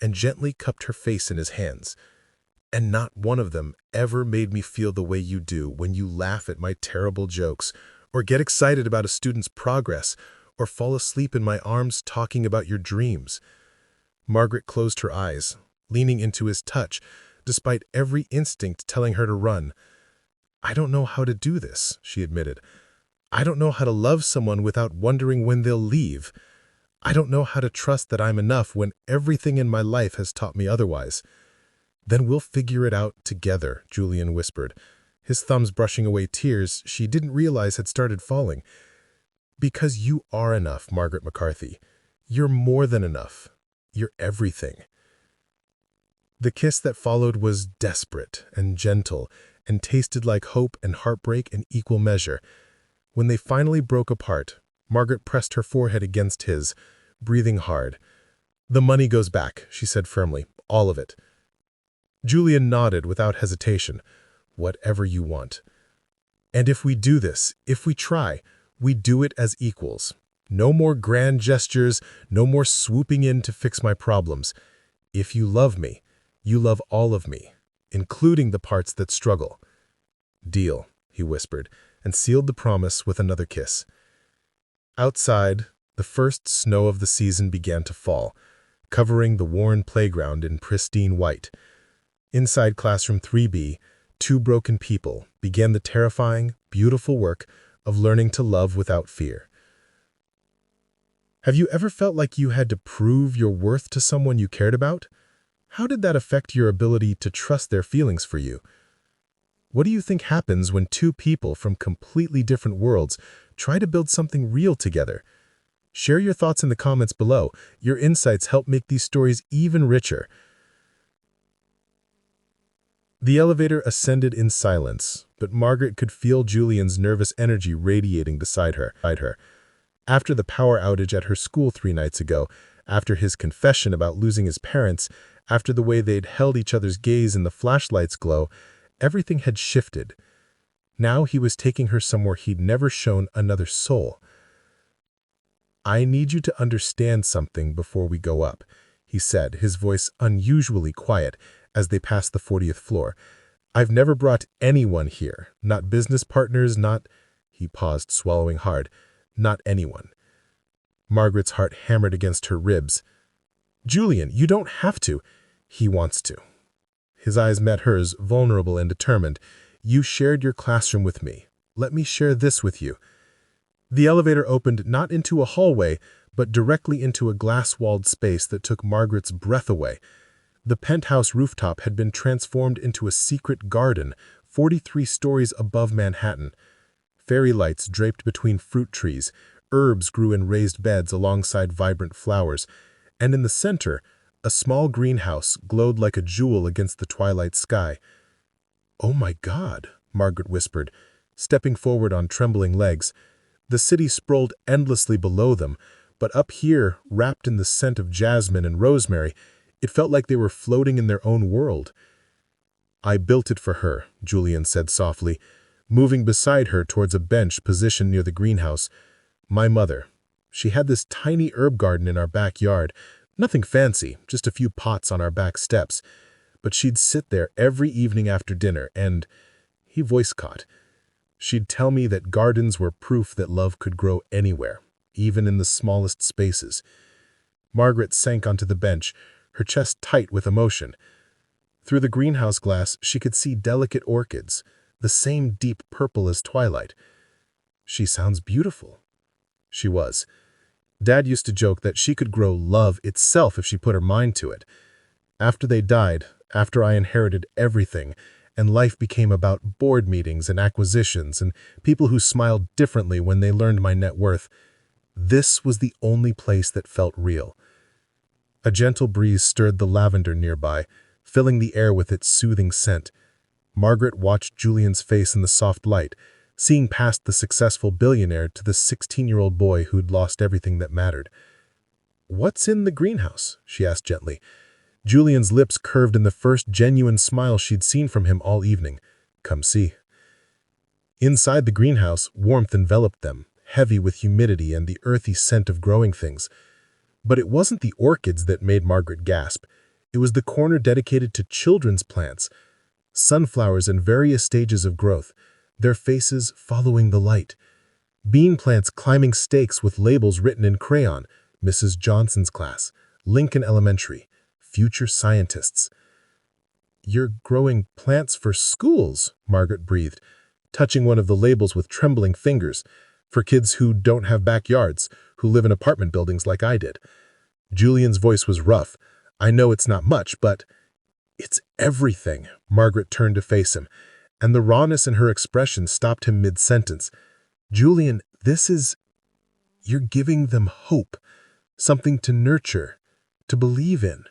A: and gently cupped her face in his hands. "And not one of them ever made me feel the way you do when you laugh at my terrible jokes, or get excited about a student's progress, or fall asleep in my arms talking about your dreams." Margaret closed her eyes, leaning into his touch, despite every instinct telling her to run. "I don't know how to do this," she admitted. "I don't know how to love someone without wondering when they'll leave. I don't know how to trust that I'm enough when everything in my life has taught me otherwise." "Then we'll figure it out together," Julian whispered, his thumbs brushing away tears she didn't realize had started falling. "Because you are enough, Margaret McCarthy. You're more than enough. You're everything." The kiss that followed was desperate and gentle and tasted like hope and heartbreak in equal measure. When they finally broke apart, Margaret pressed her forehead against his, breathing hard. "The money goes back," she said firmly, "all of it." Julian nodded without hesitation. "Whatever you want. And if we do this, if we try, we do it as equals. No more grand gestures, no more swooping in to fix my problems. If you love me, you love all of me, including the parts that struggle." "Deal," he whispered, and sealed the promise with another kiss. Outside, the first snow of the season began to fall, covering the worn playground in pristine white. Inside classroom 3B, two broken people began the terrifying, beautiful work of learning to love without fear. Have you ever felt like you had to prove your worth to someone you cared about? How did that affect your ability to trust their feelings for you? What do you think happens when two people from completely different worlds try to build something real together? Share your thoughts in the comments below. Your insights help make these stories even richer. The elevator ascended in silence, but Margaret could feel Julian's nervous energy radiating beside her. After the power outage at her school 3 nights ago, after his confession about losing his parents, after the way they'd held each other's gaze in the flashlight's glow, everything had shifted. Now he was taking her somewhere he'd never shown another soul. "I need you to understand something before we go up," he said, his voice unusually quiet as they passed the 40th floor. "I've never brought anyone here, not business partners, not—" He paused, swallowing hard. "Not anyone." Margaret's heart hammered against her ribs. "Julian, you don't have to." "He wants to." His eyes met hers, vulnerable and determined. "You shared your classroom with me. Let me share this with you." The elevator opened not into a hallway, but directly into a glass-walled space that took Margaret's breath away. The penthouse rooftop had been transformed into a secret garden,
D: 43 stories above Manhattan. Fairy lights draped between fruit trees, herbs grew in raised beds alongside vibrant flowers, and in the center, a small greenhouse glowed like a jewel against the twilight sky. "Oh my God," Margaret whispered, stepping forward on trembling legs. The city sprawled endlessly below them, but up here, wrapped in the scent of jasmine and rosemary, it felt like they were floating in their own world. "I built it for her," Julian said softly, moving beside her towards a bench positioned near the greenhouse. "My mother. She had this tiny herb garden in our backyard. Nothing fancy, just a few pots on our back steps. But she'd sit there every evening after dinner and—" he voice caught. "She'd tell me that gardens were proof that love could grow anywhere, even in the smallest spaces." Margaret sank onto the bench, her chest tight with emotion. Through the greenhouse glass, she could see delicate orchids, the same deep purple as twilight. "She sounds beautiful." She was. Dad used to joke that she could grow love itself if she put her mind to it. After they died, after I inherited everything, and life became about board meetings and acquisitions and people who smiled differently when they learned my net worth, this was the only place that felt real. A gentle breeze stirred the lavender nearby, filling the air with its soothing scent. Margaret watched Julian's face in the soft light, seeing past the successful billionaire to the 16-year-old boy who'd lost everything that mattered. "What's in the greenhouse?" she asked gently. Julian's lips curved in the first genuine smile she'd seen from him all evening. "Come see." Inside the greenhouse, warmth enveloped them, heavy with humidity and the earthy scent of growing things. But it wasn't the orchids that made Margaret gasp. It was the corner dedicated to children's plants, sunflowers in various stages of growth, their faces following the light. Bean plants climbing stakes with labels written in crayon, Mrs. Johnson's class, Lincoln Elementary, future scientists. "You're growing plants for schools," Margaret breathed, touching one of the labels with trembling fingers, "for kids who don't have backyards, who live in apartment buildings like I did." Julian's voice was rough. "I know it's not much, but—" "It's everything." Margaret turned to face him, and the rawness in her expression stopped him mid-sentence. "Julian, this is— you're giving them hope, something to nurture, to believe in."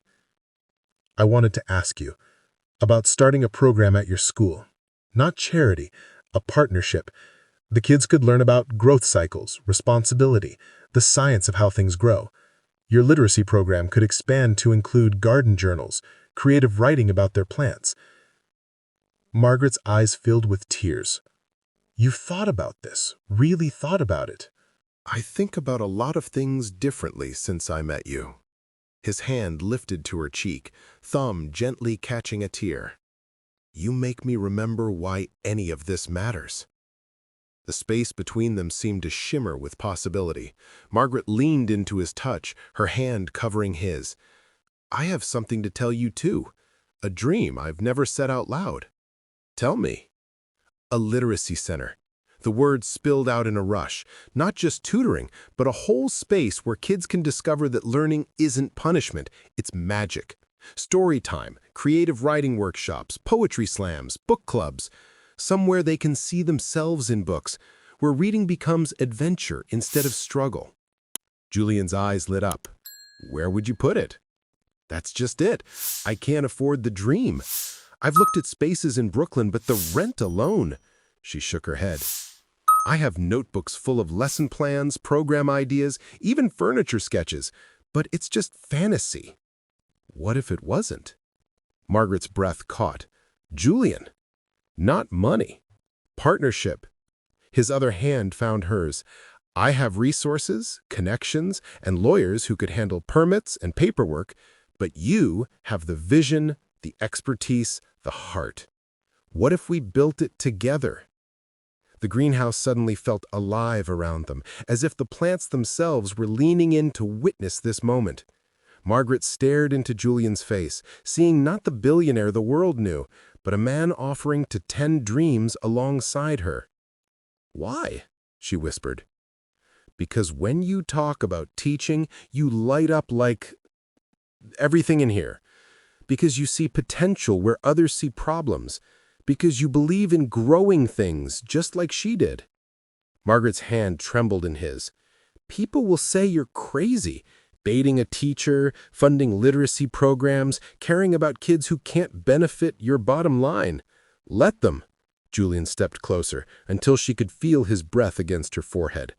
D: "I wanted to ask you about starting a program at your school. Not charity, a partnership. The kids could learn about growth cycles, responsibility, the science of how things grow. Your literacy program could expand to include garden journals, creative writing about their plants." Margaret's eyes filled with tears. "You've thought about this, really thought about it."
A: "I think about a lot of things differently since I met you." His hand lifted to her cheek, thumb gently catching a tear. "You make me remember why any of this matters." The space between them seemed to shimmer with possibility. Margaret leaned into his touch, her hand covering his. "I have something to tell you too. A dream I've never said out loud." "Tell me." "A literacy center." The words spilled out in a rush. Not just tutoring, but a whole space where kids can discover that learning isn't punishment, it's magic. Story time, creative writing workshops, poetry slams, book clubs. Somewhere they can see themselves in books, where reading becomes adventure instead of struggle. Julian's eyes lit up. "Where would you put it?" "That's just it. I can't afford the dream. I've looked at spaces in Brooklyn, but the rent alone—" She shook her head. "I have notebooks full of lesson plans, program ideas, even furniture sketches, but it's just fantasy." "What if it wasn't?" Margaret's breath caught. "Julian, not money. Partnership." His other hand found hers. "I have resources, connections, and lawyers who could handle permits and paperwork, but you have the vision, the expertise, the heart. What if we built it together?" The greenhouse suddenly felt alive around them, as if the plants themselves were leaning in to witness this moment. Margaret stared into Julian's face, seeing not the billionaire the world knew, but a man offering to tend dreams alongside her. "Why?" she whispered. "Because when you talk about teaching, you light up like everything in here. Because you see potential where others see problems.
D: because you believe in growing things just like she did. Margaret's hand trembled in his. People will say you're crazy, baiting a teacher, funding literacy programs, caring about kids who can't benefit your bottom line. Let them. Julian stepped closer until she could feel his breath against her forehead.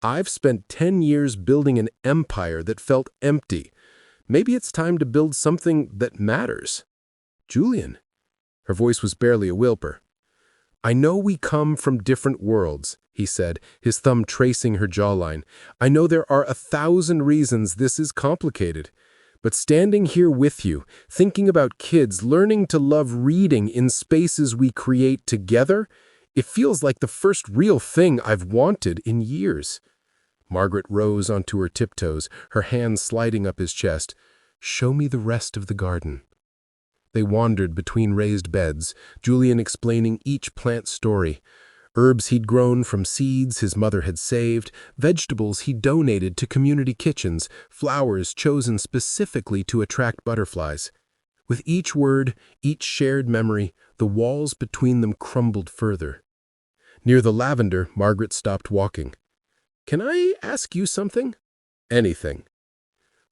D: I've spent 10 years building an empire that felt empty. Maybe it's time to build something that matters. Julian. Her voice was barely a whimper. I know we come from different worlds, he said, his thumb tracing her jawline. I know there are 1,000 reasons this is complicated. But standing here with you, thinking about kids learning to love reading in spaces we create together, it feels like the first real thing I've wanted in years. Margaret rose onto her tiptoes, her hands sliding up his chest. Show me the rest of the garden. They wandered between raised beds, Julian explaining each plant's story. Herbs he'd grown from seeds his mother had saved, vegetables he donated to community kitchens, flowers chosen specifically to attract butterflies. With each word, each shared memory, the walls between them crumbled further. Near the lavender, Margaret stopped walking. Can I ask you something? Anything.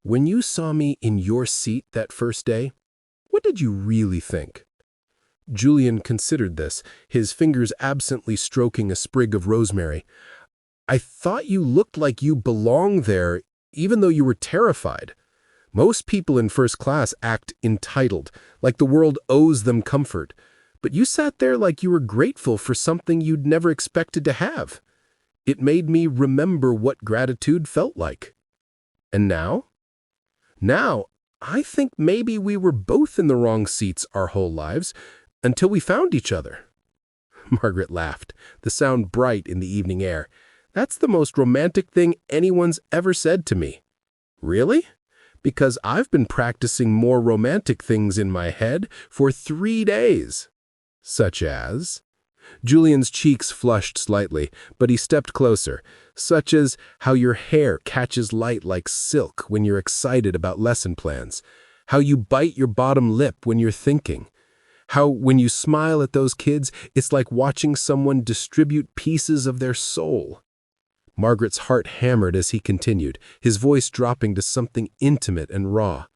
D: When you saw me in your seat that first day, what did you really think? Julian considered this, his fingers absently stroking a sprig of rosemary. I thought you looked like you belonged there, even though you were terrified. Most people in first class act entitled, like the world owes them comfort. But you sat there like you were grateful for something you'd never expected to have. It made me remember what gratitude felt like. And now? Now, I think maybe we were both in the wrong seats our whole lives, until we found each other. Margaret laughed, the sound bright in the evening air. That's the most romantic thing anyone's ever said to me. Really? Because I've been practicing more romantic things in my head for 3 days. Such as? Julian's cheeks flushed slightly, but he stepped closer. Such as how your hair catches light like silk when you're excited about lesson plans. How you bite your bottom lip when you're thinking. How, when you smile at those kids, it's like watching someone distribute pieces of their soul. Margaret's heart hammered as he continued, his voice dropping to something intimate and raw.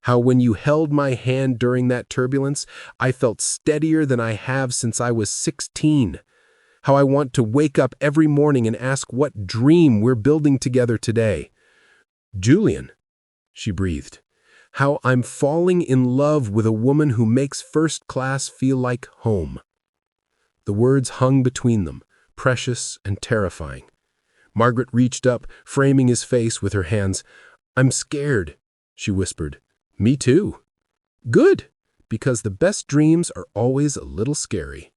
D: How when you held my hand during that turbulence, I felt steadier than I have since I was 16. How I want to wake up every morning and ask what dream we're building together today. Julian, she breathed. How I'm falling in love with a woman who makes first class feel like home. The words hung between them, precious and terrifying. Margaret reached up, framing his face with her hands. I'm scared, she whispered. Me too. Good, because the best dreams are always a little scary.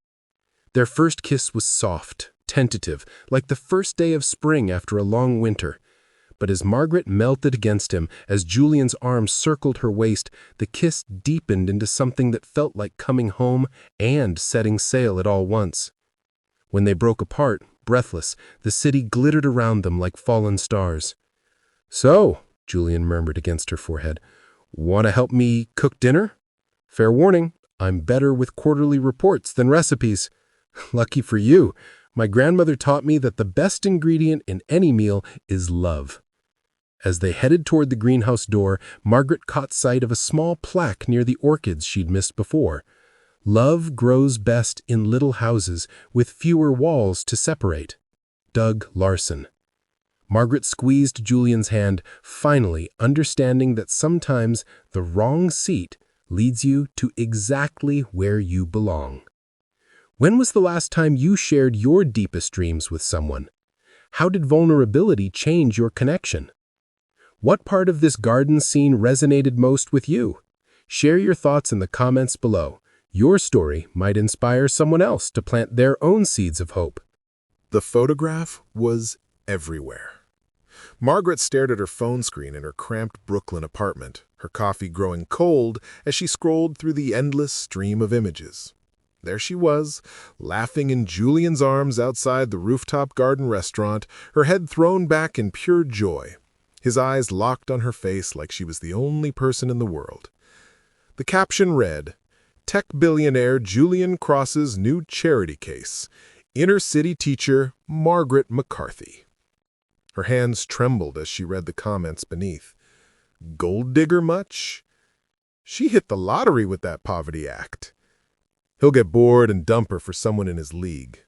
D: Their first kiss was soft, tentative, like the first day of spring after a long winter. But as Margaret melted against him, as Julian's arms circled her waist, the kiss deepened into something that felt like coming home and setting sail at all once. When they broke apart, breathless, the city glittered around them like fallen stars. So, Julian murmured against her forehead, want to help me cook dinner? Fair warning, I'm better with quarterly reports than recipes. Lucky for you, my grandmother taught me that the best ingredient in any meal is love. As they headed toward the greenhouse door, Margaret caught sight of a small plaque near the orchids she'd missed before. Love grows best in little houses with fewer walls to separate. Doug Larson. Margaret squeezed Julian's hand, finally understanding that sometimes the wrong seat leads you to exactly where you belong. When was the last time you shared your deepest dreams with someone? How did vulnerability change your connection? What part of this garden scene resonated most with you? Share your thoughts in the comments below. Your story might inspire someone else to plant their own seeds of hope.
A: The photograph was everywhere. Margaret stared at her phone screen in her cramped Brooklyn apartment, her coffee growing cold as she scrolled through the endless stream of images. There she was, laughing in Julian's arms outside the rooftop garden restaurant, her head thrown back in pure joy, his eyes locked on her face like she was the only person in the world. The caption read, Tech billionaire Julian Cross's new charity case. Inner-city teacher Margaret McCarthy. Her hands trembled as she read the comments beneath. Gold digger much? She hit the lottery with that poverty act. He'll get bored and dump her for someone in his league.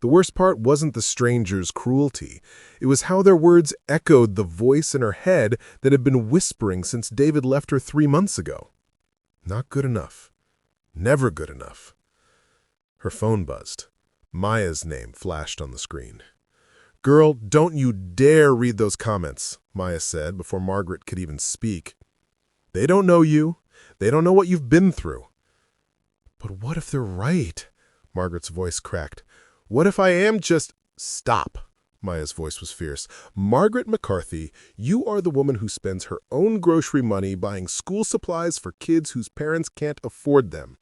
A: The worst part wasn't the stranger's cruelty. It was how their words echoed the voice in her head that had been whispering since David left her 3 months ago. Not good enough. Never good enough. Her phone buzzed. Maya's name flashed on the screen. "Girl, don't you dare read those comments," Maya said before Margaret could even speak. "They don't know you. They don't know what you've been through." "But what if they're right?" Margaret's voice cracked. "What if I am just—" "Stop." Maya's voice was fierce. "Margaret McCarthy, you are the woman who spends her own grocery money buying school supplies for kids whose parents can't afford them.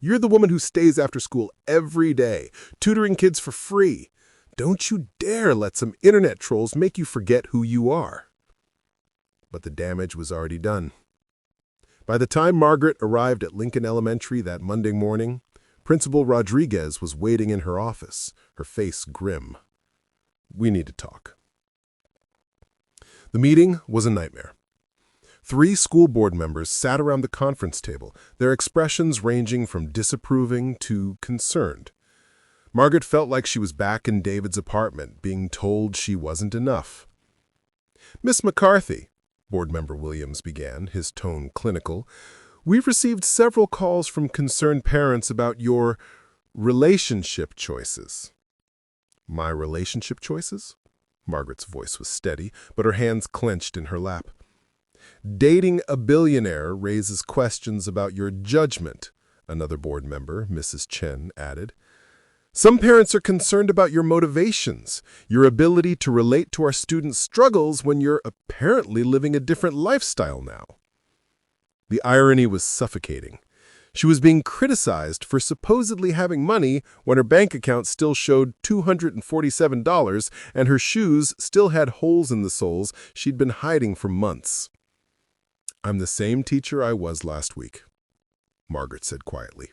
A: You're the woman who stays after school every day, tutoring kids for free. Don't you dare let some internet trolls make you forget who you are." But the damage was already done. By the time Margaret arrived at Lincoln Elementary that Monday morning, Principal Rodriguez was waiting in her office, her face grim. "We need to talk." The meeting was a nightmare. 3 school board members sat around the conference table, their expressions ranging from disapproving to concerned. Margaret felt like she was back in David's apartment, being told she wasn't enough. "Miss McCarthy," Board Member Williams began, his tone clinical, "we've received several calls from concerned parents about your relationship choices." "My relationship choices?" Margaret's voice was steady, but her hands clenched in her lap. "Dating a billionaire raises questions about your judgment," another board member, Mrs. Chen, added. "Some parents are concerned about your motivations, your ability to relate to our students' struggles when you're apparently living a different lifestyle now." The irony was suffocating. She was being criticized for supposedly having money when her bank account still showed $247 and her shoes still had holes in the soles she'd been hiding for months. "I'm the same teacher I was last week," Margaret said quietly.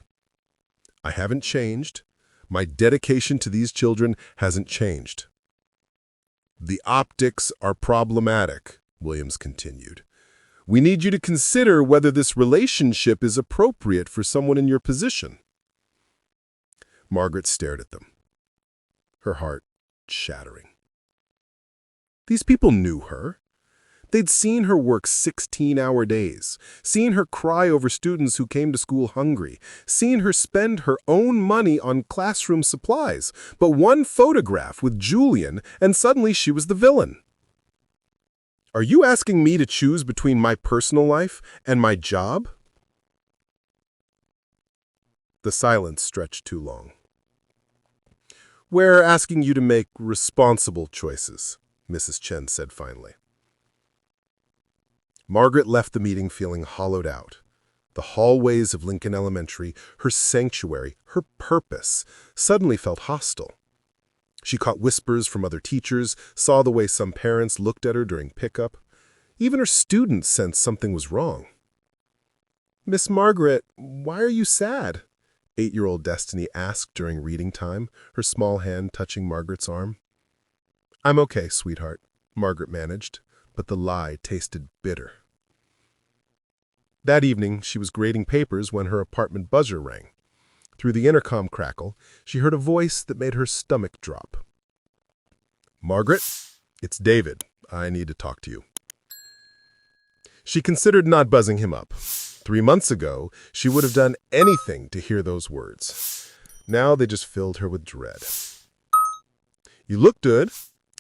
A: "I haven't changed. My dedication to these children hasn't changed." "The optics are problematic," Williams continued. "We need you to consider whether this relationship is appropriate for someone in your position." Margaret stared at them, her heart shattering. These people knew her. They'd seen her work 16-hour days, seen her cry over students who came to school hungry, seen her spend her own money on classroom supplies, but one photograph with Julian and suddenly she was the villain. "Are you asking me to choose between my personal life and my job?" The silence stretched too long. "We're asking you to make responsible choices," Mrs. Chen said finally. Margaret left the meeting feeling hollowed out. The hallways of Lincoln Elementary, her sanctuary, her purpose, suddenly felt hostile. She caught whispers from other teachers, saw the way some parents looked at her during pickup. Even her students sensed something was wrong. "Miss Margaret, why are you sad?" 8-year-old Destiny asked during reading time, her small hand touching Margaret's arm. "I'm okay, sweetheart," Margaret managed, but the lie tasted bitter. That evening, she was grading papers when her apartment buzzer rang. Through the intercom crackle, she heard a voice that made her stomach drop. "Margaret, it's David. I need to talk to you." She considered not buzzing him up. 3 months ago, she would have done anything to hear those words. Now they just filled her with dread. "You look good,"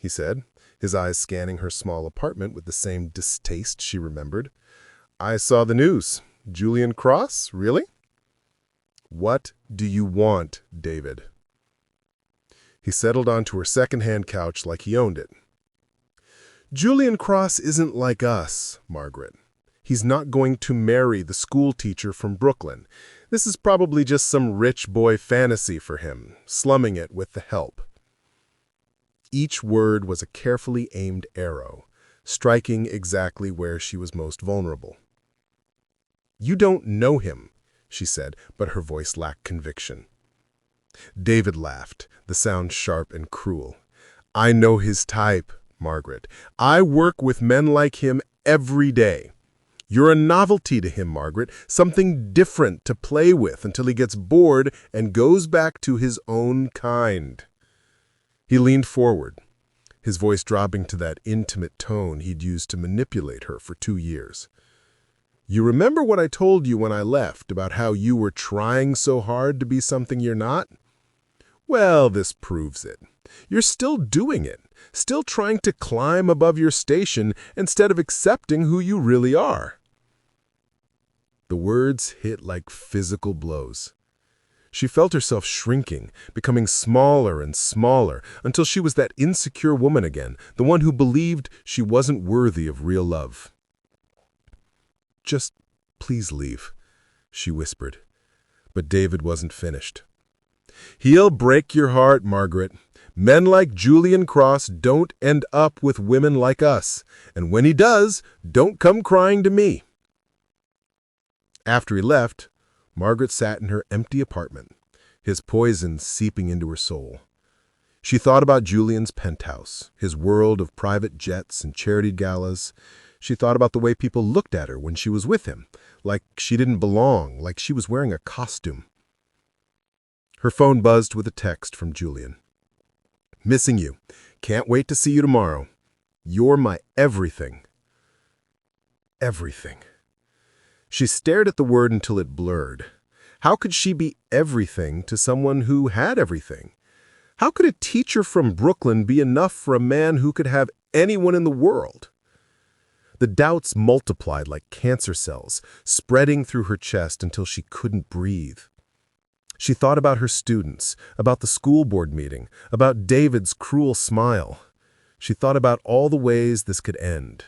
A: he said, his eyes scanning her small apartment with the same distaste she remembered. "I saw the news. Julian Cross, really?" "What do you want, David?" He settled onto her second-hand couch like he owned it. "Julian Cross isn't like us, Margaret. He's not going to marry the school teacher from Brooklyn. This is probably just some rich boy fantasy for him, slumming it with the help." Each word was a carefully aimed arrow, striking exactly where she was most vulnerable. "You don't know him. she said, but her voice lacked conviction. David laughed, the sound sharp and cruel. I know his type, Margaret. I work with men like him every day. You're a novelty to him, Margaret, something different to play with until he gets bored and goes back to his own kind. He leaned forward, his voice dropping to that intimate tone he'd used to manipulate her for 2 years. You remember what I told you when I left about how you were trying so hard to be something you're not? Well, this proves it. You're still doing it, still trying to climb above your station instead of accepting who you really are. The words hit like physical blows. She felt herself shrinking, becoming smaller and smaller, until she was that insecure woman again, the one who believed she wasn't worthy of real love. Just please leave, she whispered. But David wasn't finished. He'll break your heart, Margaret. Men like Julian Cross don't end up with women like us, and when he does, don't come crying to me. After he left, Margaret sat in her empty apartment, his poison seeping into her soul. She thought about Julian's penthouse, his world of private jets and charity galas. She thought about the way people looked at her when she was with him, like she didn't belong, like she was wearing a costume. Her phone buzzed with a text from Julian. Missing you. Can't wait to see you tomorrow. You're my everything. Everything. She stared at the word until it blurred. How could she be everything to someone who had everything? How could a teacher from Brooklyn be enough for a man who could have anyone in the world? The doubts multiplied like cancer cells, spreading through her chest until she couldn't breathe. She thought about her students, about the school board meeting, about David's cruel smile. She thought about all the ways this could end,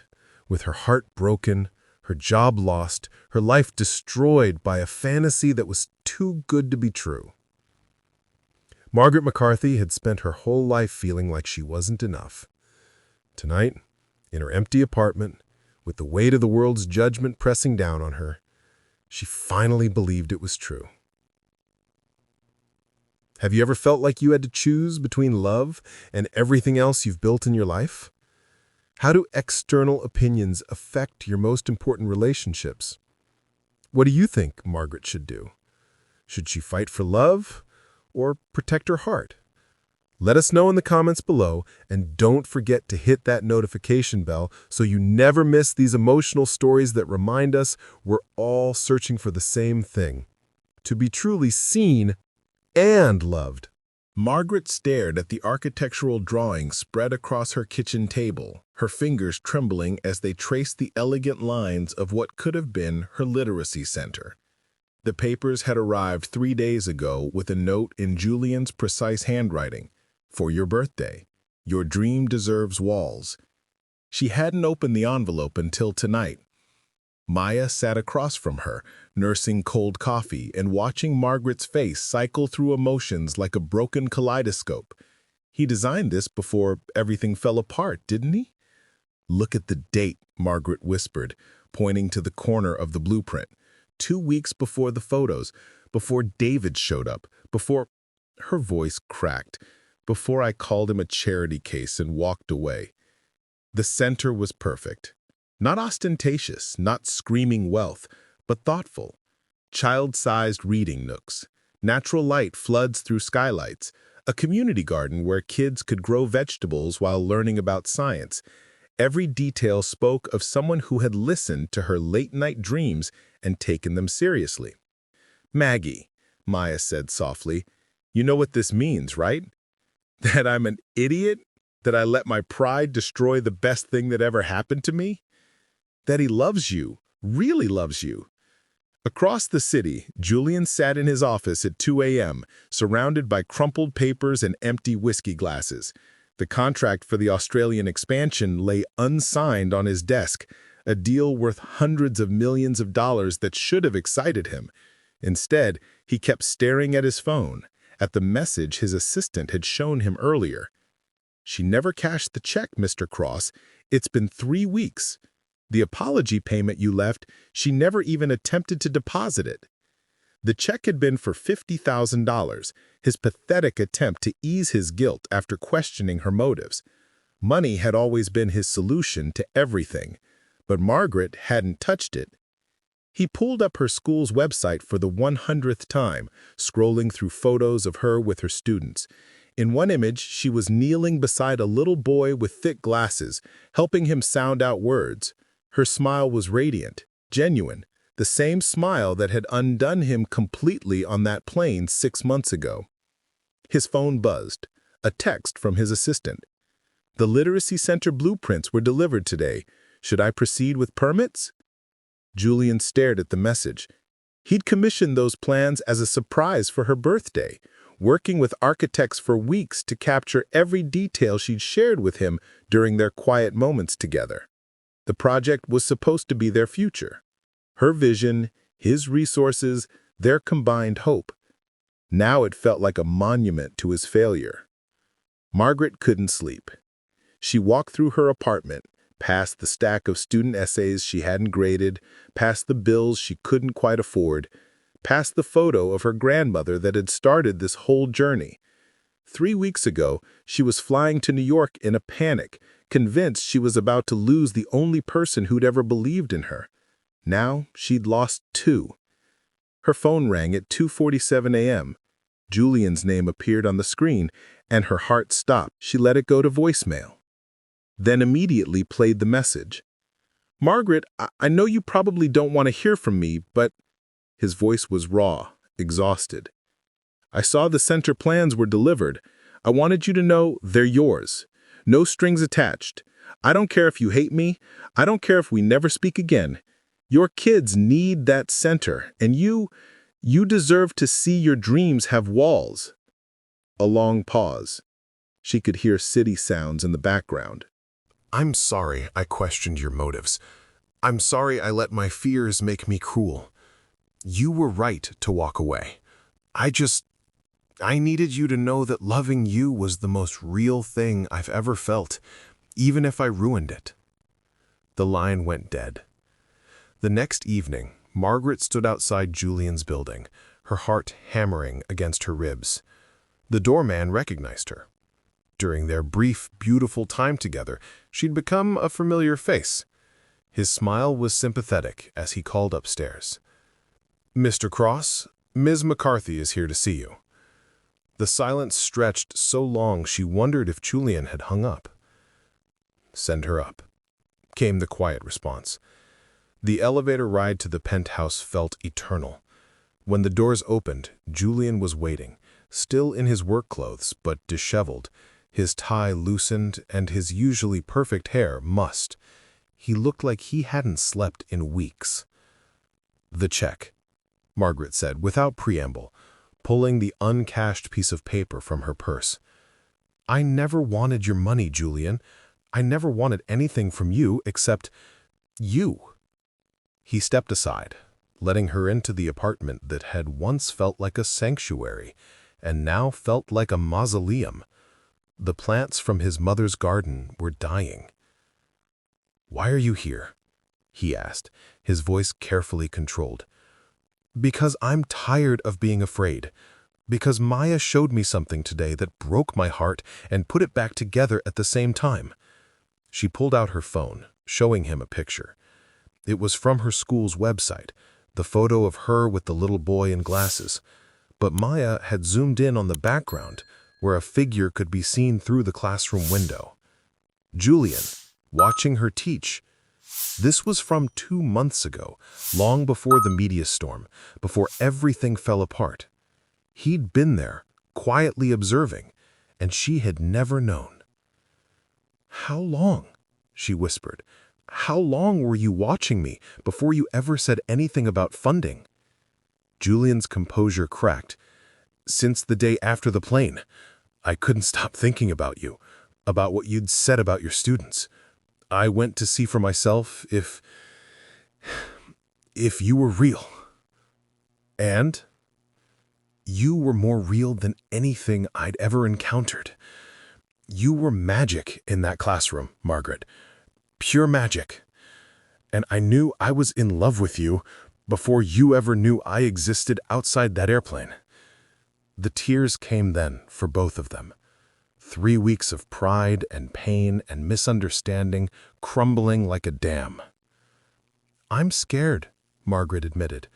A: with her heart broken, her job lost, her life destroyed by a fantasy that was too good to be true. Margaret McCarthy had spent her whole life feeling like she wasn't enough. Tonight, in her empty apartment, with the weight of the world's judgment pressing down on her, she finally believed it was true. Have you ever felt like you had to choose between love and everything else you've built in your life? How do external opinions affect your most important relationships? What do you think Margaret should do? Should she fight for love or protect her heart? Let us know in the comments below, and don't forget to hit that notification bell so you never miss these emotional stories that remind us we're all searching for the same thing, to be truly seen and loved. Margaret stared at the architectural drawings spread across her kitchen table, her fingers trembling as they traced the elegant lines of what could have been her literacy center. The papers had arrived 3 days ago with a note in Julian's precise handwriting. For your birthday. Your dream deserves walls. She hadn't opened the envelope until tonight. Maya sat across from her, nursing cold coffee and watching Margaret's face cycle through emotions like a broken kaleidoscope. He designed this before everything fell apart, didn't he? Look at the date, Margaret whispered, pointing to the corner of the blueprint. 2 weeks before the photos, before David showed up, before... Her voice cracked. Before I called him a charity case and walked away. The center was perfect. Not ostentatious, not screaming wealth, but thoughtful. Child-sized reading nooks. Natural light floods through skylights. A community garden where kids could grow vegetables while learning about science. Every detail spoke of someone who had listened to her late-night dreams and taken them seriously. Maggie, Maya said softly, you know what this means, right? That I'm an idiot? That I let my pride destroy the best thing that ever happened to me? That he loves you, really loves you. Across the city, Julian sat in his office at 2 a.m., surrounded by crumpled papers and empty whiskey glasses. The contract for the Australian expansion lay unsigned on his desk, a deal worth hundreds of millions of dollars that should have excited him. Instead, he kept staring at his phone, at the message his assistant had shown him earlier. She never cashed the check, Mr. Cross. It's been 3 weeks. The apology payment you left, she never even attempted to deposit it. The check had been for $50,000, his pathetic attempt to ease his guilt after questioning her motives. Money had always been his solution to everything, but Margaret hadn't touched it. He pulled up her school's website for the 100th time, scrolling through photos of her with her students. In one image, she was kneeling beside a little boy with thick glasses, helping him sound out words. Her smile was radiant, genuine, the same smile that had undone him completely on that plane 6 months ago. His phone buzzed, a text from his assistant. "The Literacy Center blueprints were delivered today. Should I proceed with permits?" Julian stared at the message. He'd commissioned those plans as a surprise for her birthday, working with architects for weeks to capture every detail she'd shared with him during their quiet moments together. The project was supposed to be their future. Her vision, his resources, their combined hope. Now it felt like a monument to his failure. Margaret couldn't sleep. She walked through her apartment, past the stack of student essays she hadn't graded, past the bills she couldn't quite afford, past the photo of her grandmother that had started this whole journey. 3 weeks ago, she was flying to New York in a panic, convinced she was about to lose the only person who'd ever believed in her. Now she'd lost 2. Her phone rang at 2:47 a.m. Julian's name appeared on the screen, and her heart stopped. She let it go to voicemail, then immediately played the message. "Margaret, I know you probably don't want to hear from me, but..." His voice was raw, exhausted. "I saw the center plans were delivered. I wanted you to know they're yours. No strings attached. I don't care if you hate me. I don't care if we never speak again. Your kids need that center, and you deserve to see your dreams have walls." A long pause. She could hear city sounds in the background. "I'm sorry I questioned your motives. I'm sorry I let my fears make me cruel. You were right to walk away. I needed you to know that loving you was the most real thing I've ever felt, even if I ruined it." The line went dead. The next evening, Margaret stood outside Julian's building, her heart hammering against her ribs. The doorman recognized her. During their brief, beautiful time together, she'd become a familiar face. His smile was sympathetic as he called upstairs. "Mr. Cross, Ms. McCarthy is here to see you." The silence stretched so long she wondered if Julian had hung up. "Send her up," came the quiet response. The elevator ride to the penthouse felt eternal. When the doors opened, Julian was waiting, still in his work clothes but disheveled, his tie loosened and his usually perfect hair mussed. He looked like he hadn't slept in weeks. "The check," Margaret said without preamble, pulling the uncashed piece of paper from her purse. "I never wanted your money, Julian. I never wanted anything from you except you." He stepped aside, letting her into the apartment that had once felt like a sanctuary and now felt like a mausoleum. The plants from his mother's garden were dying. "Why are you here?" he asked, his voice carefully controlled. "Because I'm tired of being afraid. Because Maya showed me something today that broke my heart and put it back together at the same time." She pulled out her phone, showing him a picture. It was from her school's website, the photo of her with the little boy in glasses. But Maya had zoomed in on the background, where a figure could be seen through the classroom window. Julian, watching her teach. This was from 2 months ago, long before the media storm, before everything fell apart. He'd been there, quietly observing, and she had never known. "How long?" she whispered. "How long were you watching me before you ever said anything about funding?" Julian's composure cracked. "Since the day after the plane. I couldn't stop thinking about you, about what you'd said about your students. I went to see for myself if you were real. And you were more real than anything I'd ever encountered. You were magic in that classroom, Margaret. Pure magic. And I knew I was in love with you, before you ever knew I existed outside that airplane." The tears came then for both of them. 3 weeks of pride and pain and misunderstanding crumbling like a dam. "I'm scared," Margaret admitted.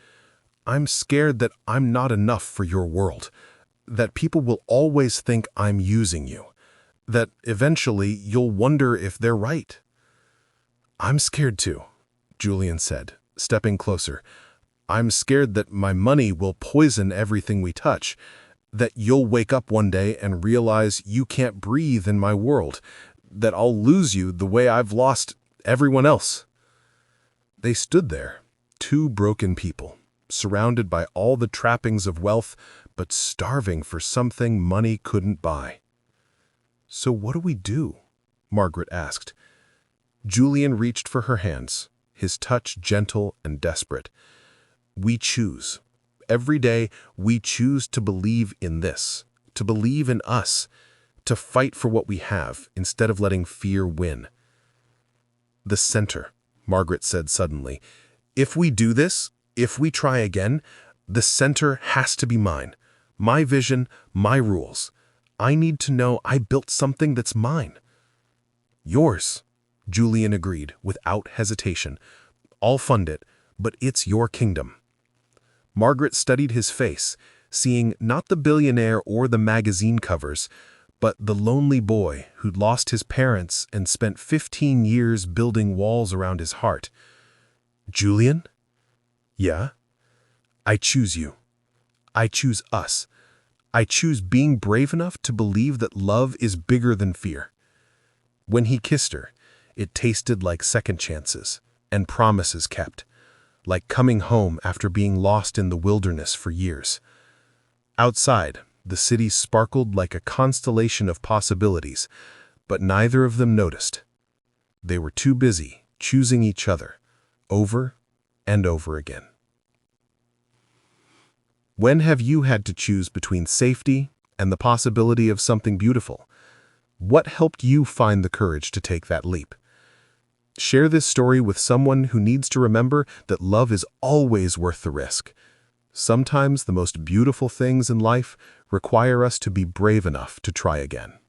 A: "I'm scared that I'm not enough for your world, that people will always think I'm using you, that eventually you'll wonder if they're right." "I'm scared too," Julian said, stepping closer. "I'm scared that my money will poison everything we touch, that you'll wake up one day and realize you can't breathe in my world, that I'll lose you the way I've lost everyone else." They stood there, two broken people, surrounded by all the trappings of wealth, but starving for something money couldn't buy. "So what do we do?" Margaret asked. Julian reached for her hands, his touch gentle and desperate. "We choose. Every day we choose to believe in this, to believe in us, to fight for what we have instead of letting fear win." "The center," Margaret said suddenly. "If we do this, if we try again, the center has to be mine. My vision, my rules. I need to know I built something that's mine." "Yours," Julian agreed without hesitation. "I'll fund it, but it's your kingdom." Margaret studied his face, seeing not the billionaire or the magazine covers, but the lonely boy who'd lost his parents and spent 15 years building walls around his heart. "Julian?" "Yeah?" "I choose you. I choose us. I choose being brave enough to believe that love is bigger than fear." When he kissed her, it tasted like second chances and promises kept, like coming home after being lost in the wilderness for years. Outside, the city sparkled like a constellation of possibilities, but neither of them noticed. They were too busy choosing each other, over and over again. When have you had to choose between safety and the possibility of something beautiful? What helped you find the courage to take that leap? Share this story with someone who needs to remember that love is always worth the risk. Sometimes the most beautiful things in life require us to be brave enough to try again.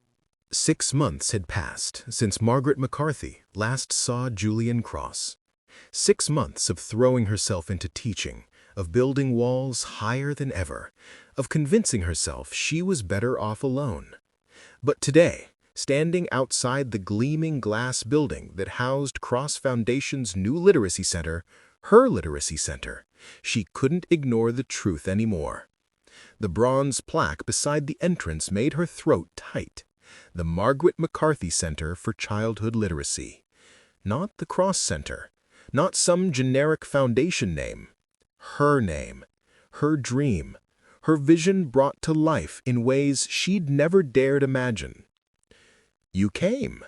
A: 6 months had passed since Margaret McCarthy last saw Julian Cross. 6 months of throwing herself into teaching, of building walls higher than ever, of convincing herself she was better off alone. But today, standing outside the gleaming glass building that housed Cross Foundation's new literacy center, her literacy center, she couldn't ignore the truth anymore. The bronze plaque beside the entrance made her throat tight. The Margaret McCarthy Center for Childhood Literacy. Not the Cross Center, not some generic foundation name. Her name, her dream, her vision brought to life in ways she'd never dared imagine. "You came."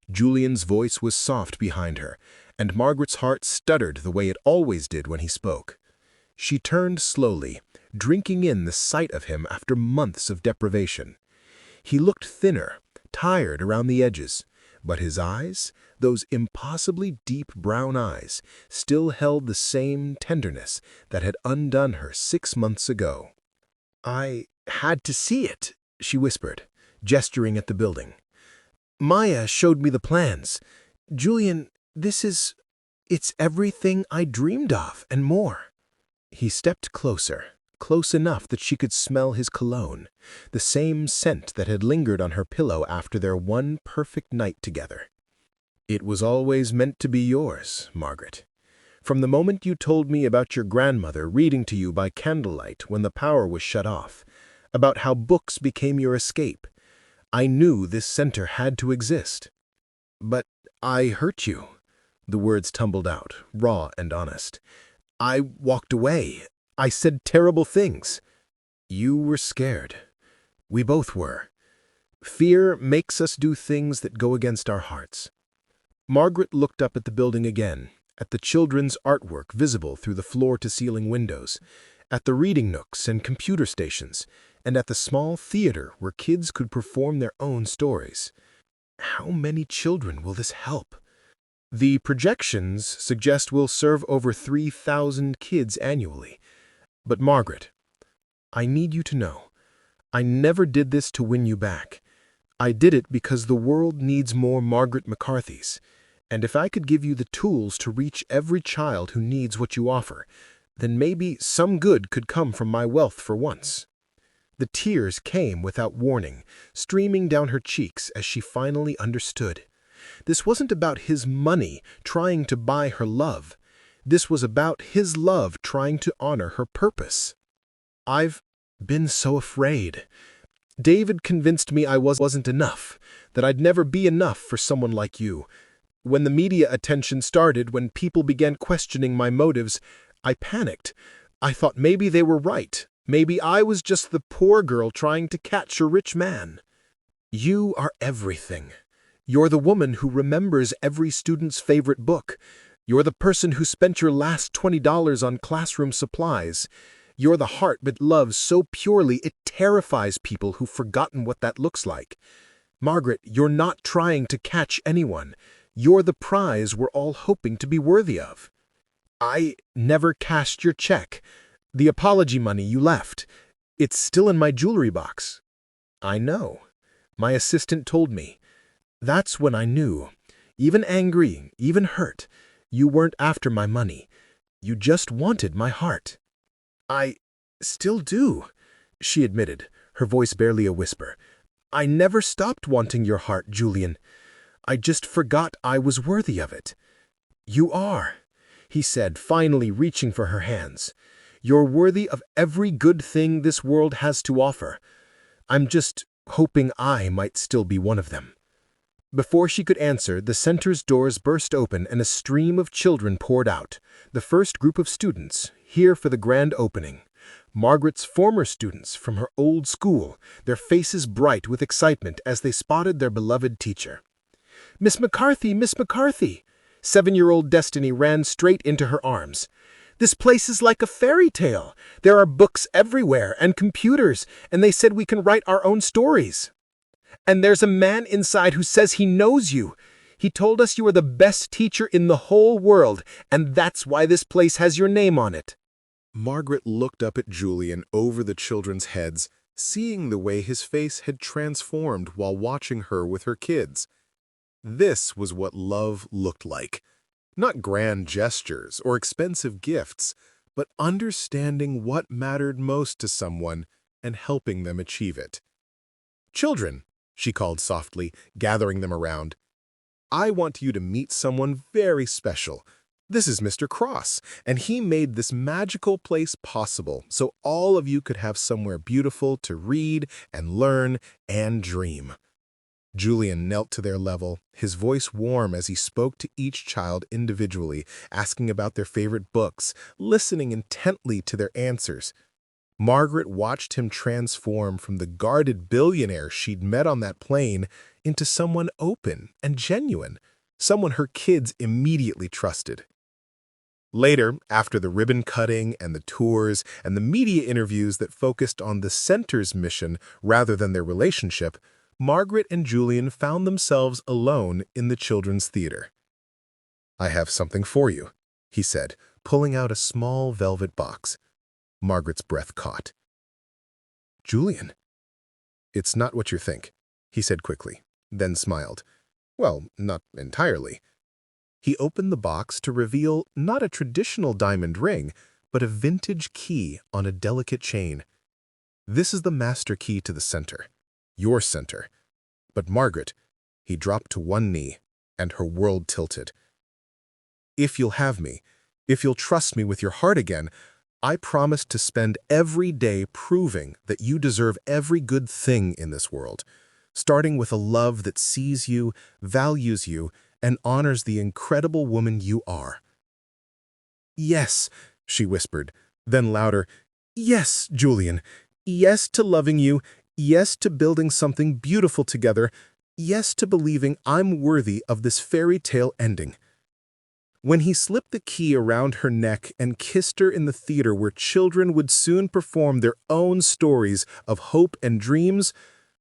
A: Julian's voice was soft behind her, and Margaret's heart stuttered the way it always did when he spoke. She turned slowly, drinking in the sight of him after months of deprivation. He looked thinner, tired around the edges, but his eyes, those impossibly deep brown eyes, still held the same tenderness that had undone her 6 months ago. "I had to see it," she whispered, gesturing at the building. "Maya showed me the plans. Julian, it's everything I dreamed of and more." He stepped closer, close enough that she could smell his cologne, the same scent that had lingered on her pillow after their one perfect night together. "It was always meant to be yours, Margaret. From the moment you told me about your grandmother reading to you by candlelight when the power was shut off, about how books became your escape, I knew this center had to exist." "But I hurt you." The words tumbled out, raw and honest. "I walked away. I said terrible things." "You were scared. We both were. Fear makes us do things that go against our hearts." Margaret looked up at the building again, at the children's artwork visible through the floor-to-ceiling windows, at the reading nooks and computer stations, and at the small theater where kids could perform their own stories. How many children will this help?
D: The projections suggest we'll serve over 3,000 kids annually. But Margaret, I need you to know, I never did this to win you back. I did it because the world needs more Margaret McCarthys. And if I could give you the tools to reach every child who needs what you offer, then maybe some good could come from my wealth for once. The tears came without warning, streaming down her cheeks as she finally understood. This wasn't about his money trying to buy her love. This was about his love trying to honor her purpose. I've been so afraid. David convinced me I wasn't enough, that I'd never be enough for someone like you. When the media attention started, when people began questioning my motives, I panicked. I thought maybe they were right. Maybe I was just the poor girl trying to catch a rich man. You are everything. You're the woman who remembers every student's favorite book. You're the person who spent your last $20 on classroom supplies. You're the heart that loves so purely it terrifies people who've forgotten what that looks like. Margaret, you're not trying to catch anyone. You're the prize we're all hoping to be worthy of. I never cashed your check. The apology money you left. It's still in my jewelry box. I know. My assistant told me. That's when I knew. Even angry, even hurt, you weren't after my money. You just wanted my heart. I still do, she admitted, her voice barely a whisper. I never stopped wanting your heart, Julian. I just forgot I was worthy of it. You are, he said, finally reaching for her hands. You're worthy of every good thing this world has to offer. I'm just hoping I might still be one of them. Before she could answer, the center's doors burst open and a stream of children poured out, the first group of students, here for the grand opening. Margaret's former students from her old school, their faces bright with excitement as they spotted their beloved teacher. Miss McCarthy, Miss McCarthy! 7-year-old Destiny ran straight into her arms. This place is like a fairy tale. There are books everywhere and computers, and they said we can write our own stories. And there's a man inside who says he knows you. He told us you are the best teacher in the whole world, and that's why this place has your name on it.
A: Margaret looked up at Julian over the children's heads, seeing the way his face had transformed while watching her with her kids. This was what love looked like. Not grand gestures or expensive gifts, but understanding what mattered most to someone and helping them achieve it. Children, she called softly, gathering them around. I want you to meet someone very special. This is Mr. Cross, and he made this magical place possible so all of you could have somewhere beautiful to read and learn and dream. Julian knelt to their level, his voice warm as he spoke to each child individually, asking about their favorite books, listening intently to their answers. Margaret watched him transform from the guarded billionaire she'd met on that plane into someone open and genuine, someone her kids immediately trusted. Later, after the ribbon cutting and the tours and the media interviews that focused on the center's mission rather than their relationship, Margaret and Julian found themselves alone in the children's theater. I have something for you, he said, pulling out a small velvet box. Margaret's breath caught. Julian? It's not what you think, he said quickly, then smiled. Well, not entirely. He opened the box to reveal not a traditional diamond ring, but a vintage key on a delicate chain. This is the master key to the center, your center. But Margaret, he dropped to one knee, and her world tilted. If you'll have me, if you'll trust me with your heart again, I promise to spend every day proving that you deserve every good thing in this world, starting with a love that sees you, values you, and honors the incredible woman you are. Yes, she whispered, then louder, yes, Julian, yes to loving you, yes to building something beautiful together, yes to believing I'm worthy of this fairy tale ending. When he slipped the key around her neck and kissed her in the theater where children would soon perform their own stories of hope and dreams,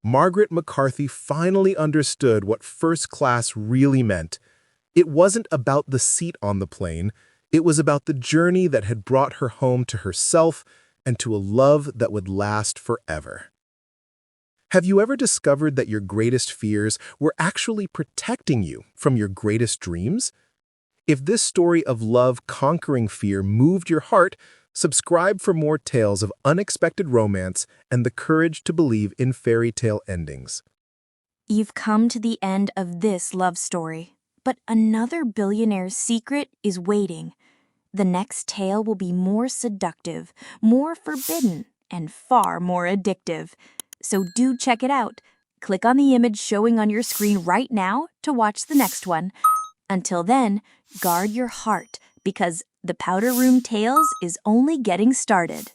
A: Margaret McCarthy finally understood what first class really meant.
D: It wasn't about the seat on the plane. It was about the journey that had brought her home to herself and to a love that would last forever. Have you ever discovered that your greatest fears were actually protecting you from your greatest dreams? If this story of love conquering fear moved your heart, subscribe for more tales of unexpected romance and the courage to believe in fairy tale endings.
E: You've come to the end of this love story, but another billionaire's secret is waiting. The next tale will be more seductive, more forbidden, and far more addictive. So do check it out. Click on the image showing on your screen right now to watch the next one. Until then, guard your heart because the Powder Room Tales is only getting started.